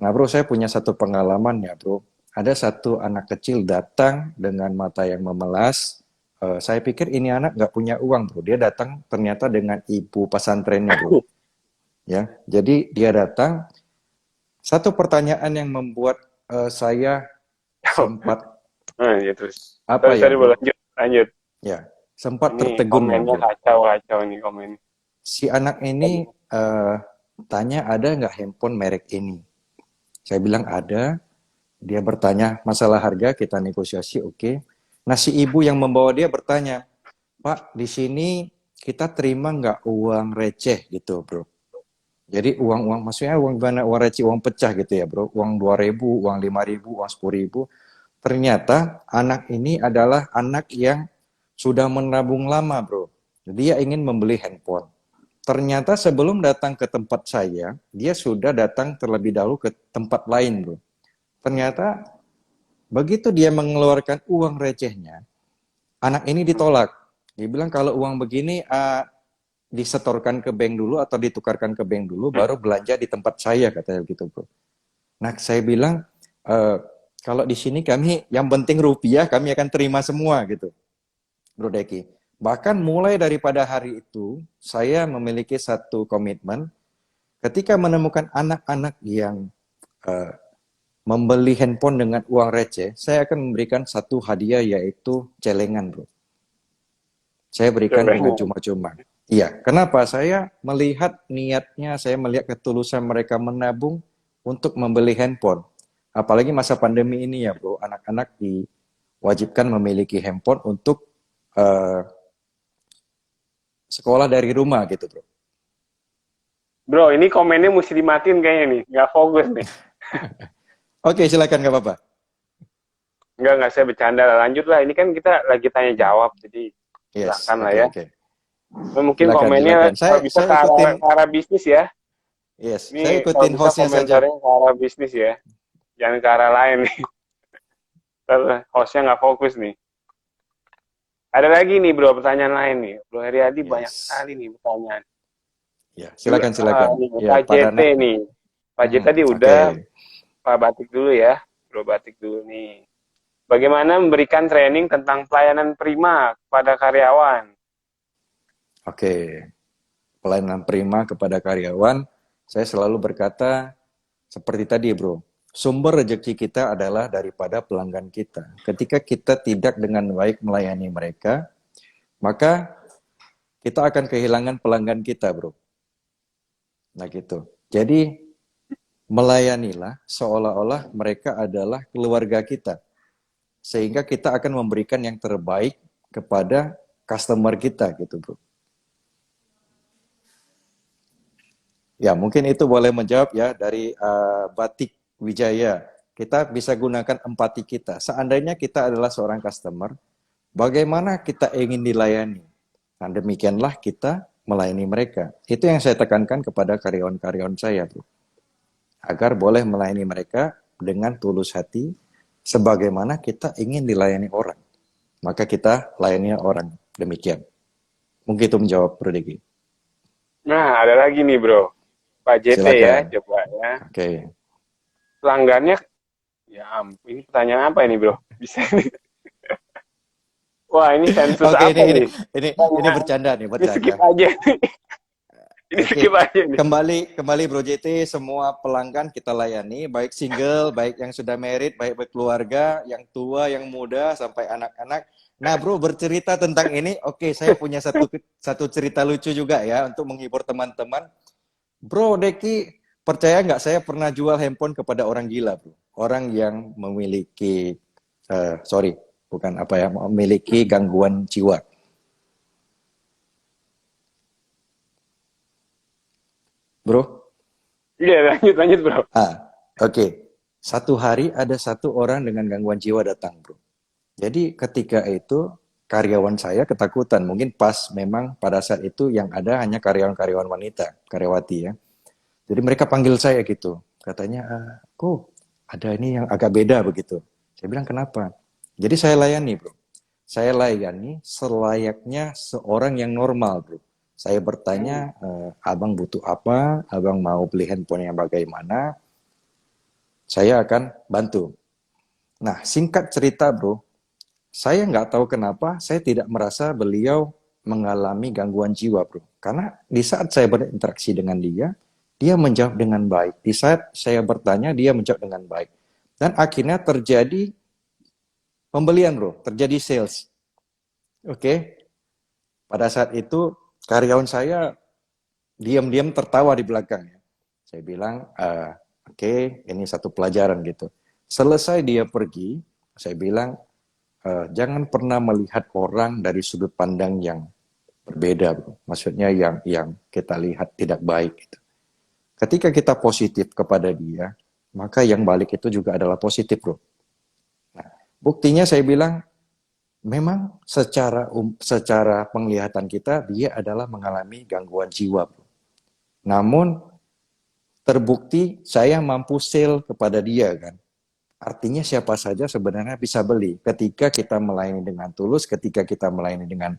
Nah, bro, saya punya satu pengalaman ya, bro. Ada satu anak kecil datang dengan mata yang memelas. Saya pikir ini anak nggak punya uang, bro. Dia datang ternyata dengan ibu pesantrennya, bro. Ya, jadi dia datang. Satu pertanyaan yang membuat saya sempat Ya terus. apa Sorry, ya, sorry, bro? lanjut, lanjut. Ya, sempat Ini tertegun ya, komennya bro. kacau, kacau nih komen. Si anak ini Tadi. eh, tanya ada nggak handphone merek ini. Saya bilang ada. Dia bertanya masalah harga, kita negosiasi, oke. Nah, si ibu yang membawa dia bertanya, Pak, di sini kita terima nggak uang receh gitu, bro. Jadi uang-uang, maksudnya uang gimana, uang receh, uang pecah gitu ya, bro. Uang 2.000, uang 5.000, uang 10.000. Ternyata anak ini adalah anak yang sudah menabung lama, bro. Dia ingin membeli handphone. Ternyata sebelum datang ke tempat saya, dia sudah datang terlebih dahulu ke tempat lain, bro. Ternyata begitu dia mengeluarkan uang recehnya, anak ini ditolak. Dia bilang kalau uang begini disetorkan ke bank dulu atau ditukarkan ke bank dulu, baru belanja di tempat saya, katanya gitu, bro. Nah, saya bilang, e, kalau di sini kami, yang penting rupiah, kami akan terima semua, gitu, Bro Deki. Bahkan mulai daripada hari itu, saya memiliki satu komitmen, ketika menemukan anak-anak yang eh, membeli handphone dengan uang receh, saya akan memberikan satu hadiah yaitu celengan, bro. Saya berikan dengan Celengan. cuma-cuma. Iya, kenapa? Saya melihat niatnya, saya melihat ketulusan mereka menabung untuk membeli handphone. Apalagi masa pandemi ini ya, bro. Anak-anak diwajibkan memiliki handphone untuk uh, sekolah dari rumah gitu, bro. Bro, ini komennya mesti dimatiin kayaknya nih. Nggak fokus nih. Oke, silakan, nggak apa-apa. Nggak, saya bercanda lah. Lanjut lah. Ini kan kita lagi tanya jawab. Jadi Yes, silakan lah oke, ya. oke. Nah, mungkin Silakan, komennya silakan. kalau Saya bisa saya ikutin, ke arah bisnis ya. yes, saya Ini kalau ikutin bisa hostnya saja. komentarnya ke arah bisnis ya. Jangan ke arah lain nih. Hostnya nggak fokus nih. Ada lagi nih bro, pertanyaan lain nih. Bro Heriadi banyak Yes. sekali nih pertanyaan. Ya, silakan silakan. Nih, Ya, Pak pada JT nih. Pak JT tadi oke. udah, Pak Batik dulu ya. Bro Batik dulu nih. Bagaimana memberikan training tentang pelayanan prima kepada karyawan? Oke. Pelayanan prima kepada karyawan, saya selalu berkata seperti tadi, Bro. Sumber rezeki kita adalah daripada pelanggan kita. Ketika kita tidak dengan baik melayani mereka, maka kita akan kehilangan pelanggan kita, Bro. Nah, gitu. Jadi, melayanilah seolah-olah mereka adalah keluarga kita. Sehingga kita akan memberikan yang terbaik kepada customer kita, gitu, Bro. Ya, mungkin itu boleh menjawab ya dari Batik Wijaya. Kita bisa gunakan empati kita. Seandainya kita adalah seorang customer, bagaimana kita ingin dilayani? Nah, demikianlah kita melayani mereka. Itu yang saya tekankan kepada karyawan-karyawan saya, Bro. Agar boleh melayani mereka dengan tulus hati, sebagaimana kita ingin dilayani orang. Maka kita layani orang. Demikian. Mungkin itu menjawab, Bro Degi. Nah, ada lagi nih bro. Pak JT ya, Silakan. coba ya. Oke. Pelanggannya, ya ampun, ini pertanyaan apa ini bro? Bisa nih. Wah, ini sensus Oke, apa nih? ini Nah, bercanda nih, ini skip bercanda. aja. Ini skip Oke, aja nih. kembali Bro JT, semua pelanggan kita layani, baik single, baik yang sudah married, baik berkeluarga, yang tua, yang muda, sampai anak-anak. Nah, Bro, bercerita tentang ini, oke, saya punya satu cerita lucu juga ya untuk menghibur teman-teman. Bro Deki, percaya nggak saya pernah jual handphone kepada orang gila, Bro? Orang yang memiliki, sorry, bukan apa ya, memiliki gangguan jiwa. Bro? Iya, lanjut lanjut bro. Oke. Satu hari ada satu orang dengan gangguan jiwa datang, Bro. Jadi ketika itu karyawan saya ketakutan. Mungkin pas memang pada saat itu yang ada hanya karyawan-karyawan wanita, karyawati ya. Jadi mereka panggil saya gitu. Katanya, kok ada ini yang agak beda begitu. Saya bilang, kenapa? Jadi saya layani, Bro. Saya layani selayaknya seorang yang normal, Bro. Saya bertanya, abang butuh apa? Abang mau beli handphone yang bagaimana? Saya akan bantu. Nah, singkat cerita, Bro, saya nggak tahu kenapa saya tidak merasa beliau mengalami gangguan jiwa, Bro. Karena di saat saya berinteraksi dengan dia menjawab dengan baik. Di saat saya bertanya, dia menjawab dengan baik. Dan akhirnya terjadi pembelian, Bro. Terjadi sales. Oke. Pada saat itu, karyawan saya diam-diam tertawa di belakangnya. Saya bilang, oke, ini satu pelajaran gitu. Selesai dia pergi, saya bilang, jangan pernah melihat orang dari sudut pandang yang berbeda, Bro. Maksudnya yang kita lihat tidak baik. Gitu. Ketika kita positif kepada dia, maka yang balik itu juga adalah positif, Bro. Nah, buktinya saya bilang, memang secara penglihatan kita, dia adalah mengalami gangguan jiwa, Bro. Namun, terbukti saya mampu sell kepada dia, kan. Artinya siapa saja sebenarnya bisa beli ketika kita melayani dengan tulus, ketika kita melayani dengan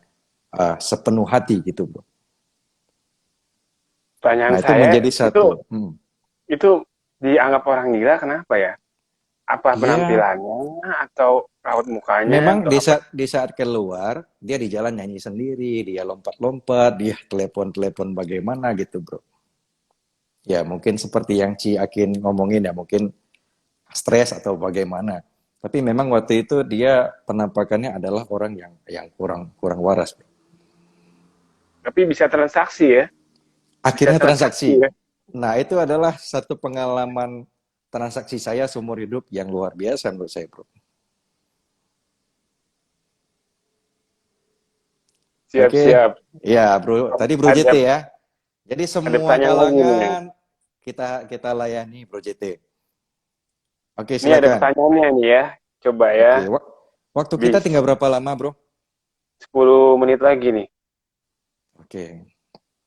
sepenuh hati gitu, Bro. Pertanyaan Nah, itu saya menjadi satu. itu dianggap orang gila kenapa ya? Apa Iya, penampilannya atau raut mukanya memang atau apa? di saat keluar, dia di jalan nyanyi sendiri, dia lompat-lompat, dia telepon-telepon bagaimana gitu, Bro. Ya, mungkin seperti yang Ci Akin ngomongin ya, mungkin stres atau bagaimana. Tapi memang waktu itu dia penampakannya adalah orang yang kurang kurang waras, Bro. Tapi bisa transaksi ya? Bisa Akhirnya transaksi transaksi. ya? Nah, itu adalah satu pengalaman transaksi saya seumur hidup yang luar biasa menurut saya, Bro. Oke. Siap-siap. Ya, Bro. Tadi Bro JT Ada ya. Jadi ada semua pertanyaan lagi nih. kalangan kita layani, Bro JT. Oke, Ini ada silakan. pertanyaannya nih ya. Coba ya. Oke, waktu kita Bis tinggal berapa lama, Bro? 10 menit lagi nih. Oke.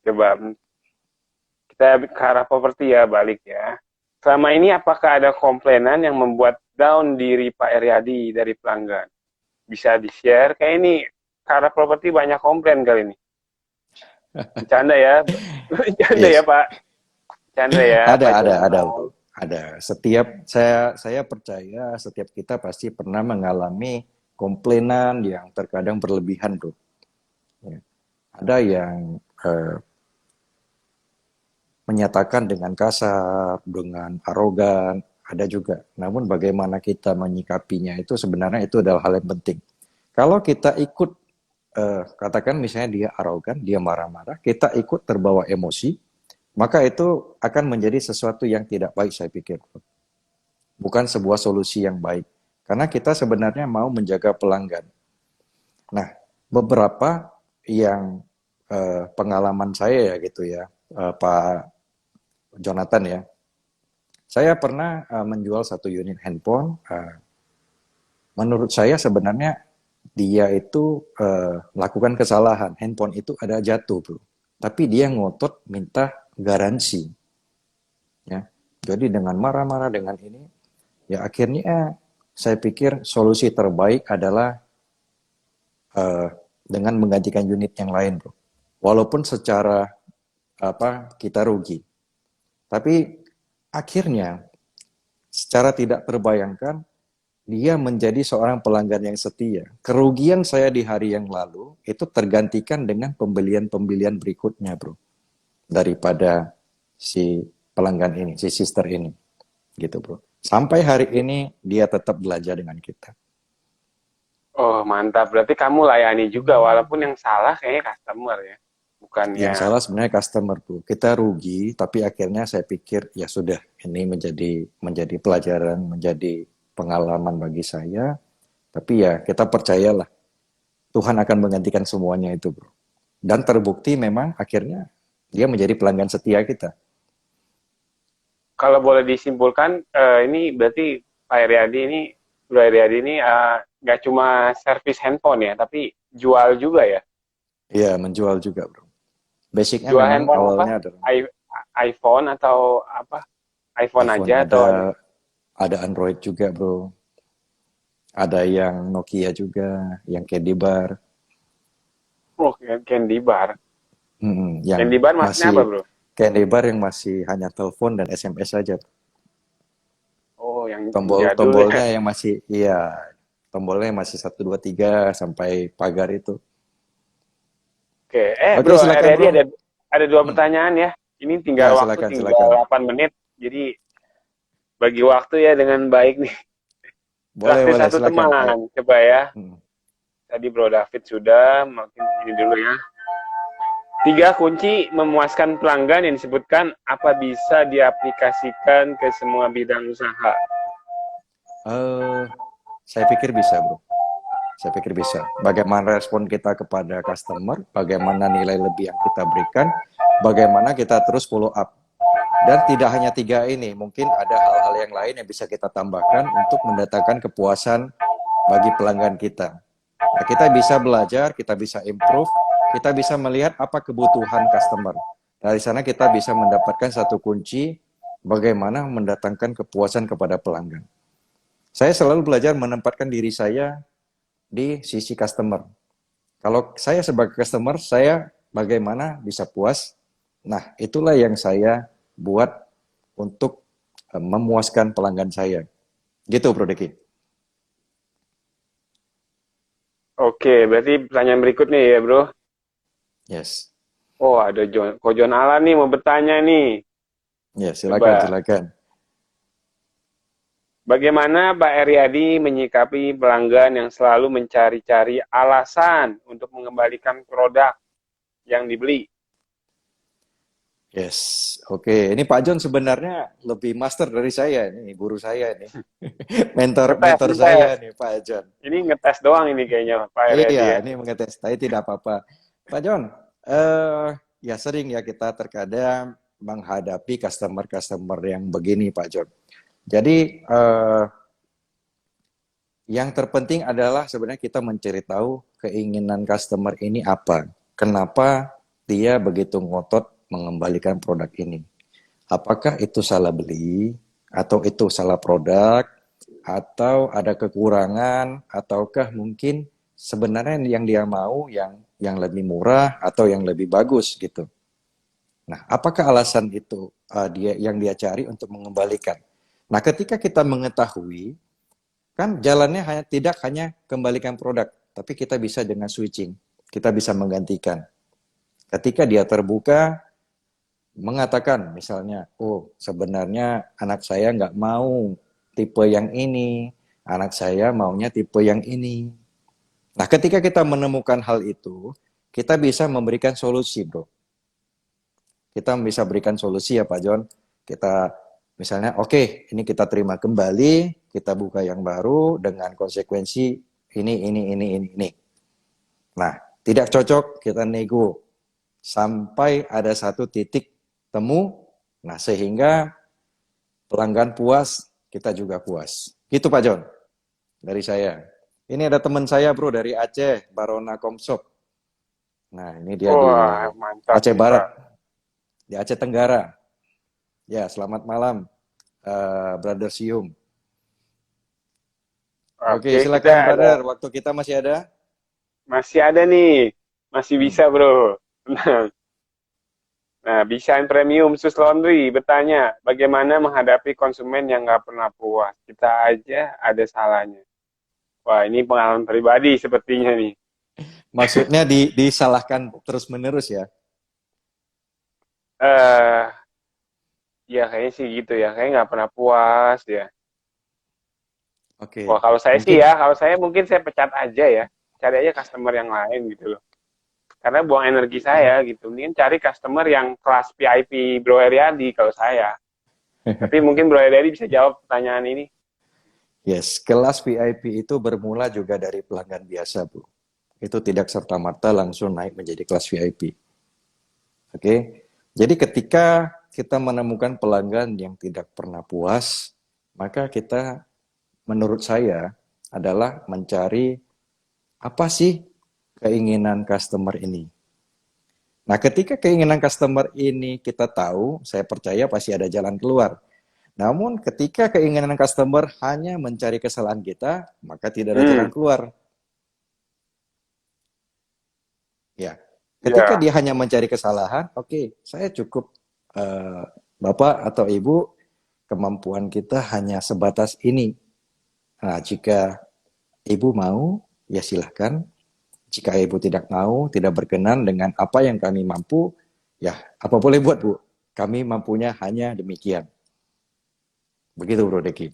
Coba kita ke arah properti ya, balik ya. Selama ini apakah ada komplainan yang membuat down diri Pak Eryadi dari pelanggan? Bisa di-share? Kayak ini karena properti banyak komplain kali ini. Bercanda ya. Bercanda ya, Yes, Pak. Bercanda ya, Pak ada, Jono. bro. Ada. Saya percaya setiap kita pasti pernah mengalami komplainan yang terkadang berlebihan, bro. Ya. Ada yang menyatakan dengan kasar, dengan arogan, ada juga. Namun bagaimana kita menyikapinya itu sebenarnya itu adalah hal yang penting. Kalau kita ikut, katakan misalnya dia arogan, dia marah-marah, kita ikut terbawa emosi, maka itu akan menjadi sesuatu yang tidak baik saya pikir. Bukan sebuah solusi yang baik. Karena kita sebenarnya mau menjaga pelanggan. Nah, beberapa yang pengalaman saya ya gitu ya, Pak Jonathan ya. Saya pernah menjual satu unit handphone. Menurut saya sebenarnya dia itu lakukan kesalahan. Handphone itu ada jatuh, bro. Tapi dia ngotot minta garansi. Ya. Jadi dengan marah-marah dengan ini, ya akhirnya saya pikir solusi terbaik adalah dengan menggantikan unit yang lain, bro. Walaupun secara kita rugi. Tapi akhirnya secara tidak terbayangkan dia menjadi seorang pelanggan yang setia. Kerugian saya di hari yang lalu itu tergantikan dengan pembelian-pembelian berikutnya, bro. Daripada si pelanggan ini, si sister ini. Gitu, bro. Sampai hari ini dia tetap belajar dengan kita. Oh, mantap. Berarti kamu layani juga walaupun yang salah kayaknya customer ya. Bukannya Yang salah sebenarnya customer, bro. Kita rugi, tapi akhirnya saya pikir ya sudah, ini menjadi pelajaran, menjadi pengalaman bagi saya. Tapi ya kita percayalah Tuhan akan menggantikan semuanya itu, bro. Dan terbukti memang akhirnya dia menjadi pelanggan setia kita. kalau boleh disimpulkan, ini berarti Pak Heriadi ini, Bro Heriadi ini nggak cuma servis handphone ya, tapi jual juga ya. Iya, menjual juga, bro. Basicnya Jual memang handphone apa? awalnya adalah iPhone atau apa? iPhone iPhone, aja atau ada? ada Android juga, bro. Ada yang Nokia juga, yang Candy Bar. Oh, Candy Bar. Yang Candy Bar maksudnya apa, masih Bro? Candy Bar yang masih hanya telepon dan SMS saja. Oh, yang jadul ya. Tombol-tombolnya yang masih, iya, tombolnya masih 1, 2, 3 sampai pagar itu. Oke, Oke, Bro silakan, Heriadi bro. ada dua Hmm. pertanyaan ya. Ini Ya, tinggal waktu silakan, tinggal silakan. 8 menit. Jadi bagi waktu ya dengan baik nih. Boleh, Traktir boleh, satu silakan. Ayo. teman, coba ya. Hmm. Tadi Bro David sudah, mungkin ini dulu ya. 3 kunci memuaskan pelanggan yang disebutkan apa bisa diaplikasikan ke semua bidang usaha? Eh, saya pikir bisa, bro. Saya pikir bisa. Bagaimana respon kita kepada customer, bagaimana nilai lebih yang kita berikan, bagaimana kita terus follow up. Dan tidak hanya 3 ini, mungkin ada hal-hal yang lain yang bisa kita tambahkan untuk mendatangkan kepuasan bagi pelanggan kita. Nah, kita bisa belajar, kita bisa improve, kita bisa melihat apa kebutuhan customer. Dari sana kita bisa mendapatkan satu kunci bagaimana mendatangkan kepuasan kepada pelanggan. Saya selalu belajar menempatkan diri saya di sisi customer. Kalau saya sebagai customer, saya bagaimana bisa puas. Nah, itulah yang saya buat untuk memuaskan pelanggan saya. Gitu, Bro Deki. Oke, berarti pertanyaan berikutnya ya, Bro. Yes. Oh, ada Ko John Alan nih mau bertanya nih. Ya, silakan, Coba, silakan. bagaimana Pak Heriadi menyikapi pelanggan yang selalu mencari-cari alasan untuk mengembalikan produk yang dibeli? Yes, oke. Ini Pak John sebenarnya lebih master dari saya, ini guru saya ini, mentor Ngetes, mentor ngetes. saya nih Pak John. Ini ngetes doang ini kayaknya Pak Heriadi ya. Iya, ini mengetes, tapi tidak apa-apa. Pak John, ya sering ya kita terkadang menghadapi customer-customer yang begini, Pak John. Jadi yang terpenting adalah sebenarnya kita mencari tahu keinginan customer ini apa. Kenapa dia begitu ngotot mengembalikan produk ini. Apakah itu salah beli, atau itu salah produk, atau ada kekurangan, ataukah mungkin sebenarnya yang dia mau yang lebih murah atau yang lebih bagus gitu. Nah, apakah alasan itu dia cari untuk mengembalikan? Nah, ketika kita mengetahui, kan jalannya tidak hanya kembalikan produk, tapi kita bisa dengan switching, kita bisa menggantikan. Ketika dia terbuka, mengatakan misalnya, oh sebenarnya anak saya nggak mau tipe yang ini, anak saya maunya tipe yang ini. Nah, ketika kita menemukan hal itu, kita bisa memberikan solusi, bro. Kita bisa berikan solusi ya Pak John. Kita misalnya, oke, ini kita terima kembali, kita buka yang baru dengan konsekuensi ini. Nah, tidak cocok, kita nego. Sampai ada satu titik temu, nah sehingga pelanggan puas, kita juga puas. Gitu Pak John, dari saya. Ini ada teman saya bro dari Aceh, Barona Komsop. Nah ini dia di Wah, mantap Aceh nih, Barat, Pak. di Aceh Tenggara. Ya, selamat malam, Brother Sium. Oke, Oke, kita silakan ada, brother, waktu kita masih ada. masih ada nih. Masih Hmm. bisa, bro. Nah, Bisan Premium Sus Laundry bertanya, bagaimana menghadapi konsumen yang nggak pernah puas? Kita aja ada salahnya. Wah, ini pengalaman pribadi sepertinya nih. Maksudnya disalahkan terus-menerus ya? Eh, Ya kayaknya sih gitu ya. Kayaknya nggak pernah puas ya. Wah, Oke, kalau saya sih mungkin ya, kalau saya mungkin saya pecat aja ya. Cari aja customer yang lain gitu loh. Karena buang energi saya gitu. Mending cari customer yang kelas VIP Bro Heriadi kalau saya. Tapi mungkin Bro Heriadi bisa jawab pertanyaan ini. yes, kelas VIP itu bermula juga dari pelanggan biasa, Bu. Itu tidak serta-merta langsung naik menjadi kelas VIP. Oke. Jadi ketika kita menemukan pelanggan yang tidak pernah puas, maka kita menurut saya adalah mencari apa sih keinginan customer ini. Nah, ketika keinginan customer ini kita tahu, saya percaya pasti ada jalan keluar. Namun ketika keinginan customer hanya mencari kesalahan kita, maka tidak ada jalan Hmm, keluar. Ya, ketika ya. dia hanya mencari kesalahan, oke, saya cukup eh, Bapak atau Ibu, kemampuan kita hanya sebatas ini. Nah, jika Ibu mau, ya silahkan. Jika Ibu tidak mau, tidak berkenan dengan apa yang kami mampu, ya apa boleh buat Bu. Kami mampunya hanya demikian. Begitu Bro Deki.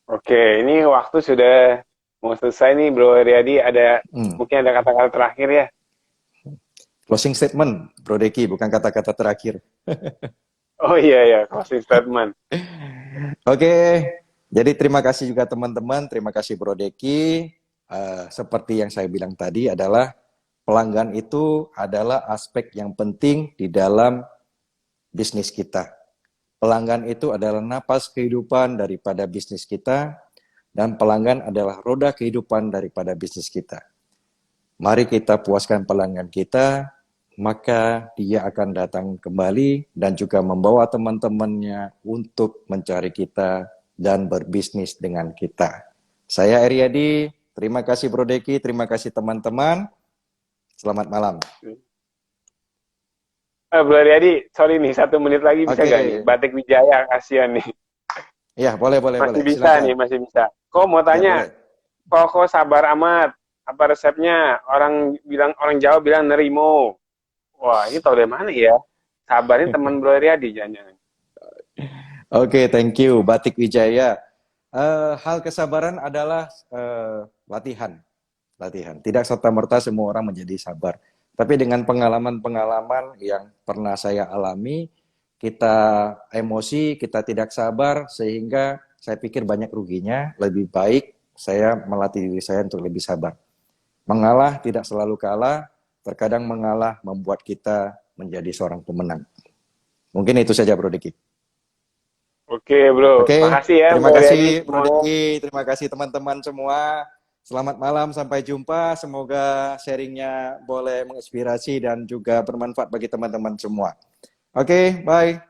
Oke, ini waktu sudah mau selesai nih Bro Heriadi. Hmm. Mungkin ada kata-kata terakhir ya. Closing statement, Bro Deki, bukan kata-kata terakhir. Oh iya ya, closing statement. Oke, jadi terima kasih juga teman-teman, terima kasih Bro Deki. Seperti yang saya bilang tadi adalah pelanggan itu adalah aspek yang penting di dalam bisnis kita. Pelanggan itu adalah napas kehidupan daripada bisnis kita, dan pelanggan adalah roda kehidupan daripada bisnis kita. Mari kita puaskan pelanggan kita, maka dia akan datang kembali dan juga membawa teman-temannya untuk mencari kita dan berbisnis dengan kita. Saya Eriadi, terima kasih Bro Deki, terima kasih teman-teman. Selamat malam. Bro Heriadi, sorry nih, 1 menit lagi bisa Oke, gak nih? Batik Wijaya, kasihan nih. ya boleh, boleh, Masih boleh. bisa Silakan. nih, masih bisa. Kok mau Ya tanya, boleh. kok sabar amat? Apa resepnya? Orang Jawa bilang nerimo. Wah, ini tau dari mana ya? Sabar ini teman Bro Heriadi jangan-jangan. Oke, thank you. Batik Wijaya. Hal kesabaran adalah latihan. Latihan. Tidak serta-merta semua orang menjadi sabar. Tapi dengan pengalaman-pengalaman yang pernah saya alami, kita emosi, kita tidak sabar, sehingga saya pikir banyak ruginya. Lebih baik saya melatih diri saya untuk lebih sabar. Mengalah tidak selalu kalah, terkadang mengalah membuat kita menjadi seorang pemenang. Mungkin itu saja Bro Diki. Oke, Bro. Oke, Makasih ya, terima Bro kasih Heriadi Bro semua. Deki, terima kasih teman-teman semua. Selamat malam, sampai jumpa. Semoga sharingnya boleh menginspirasi dan juga bermanfaat bagi teman-teman semua. Oke, bye.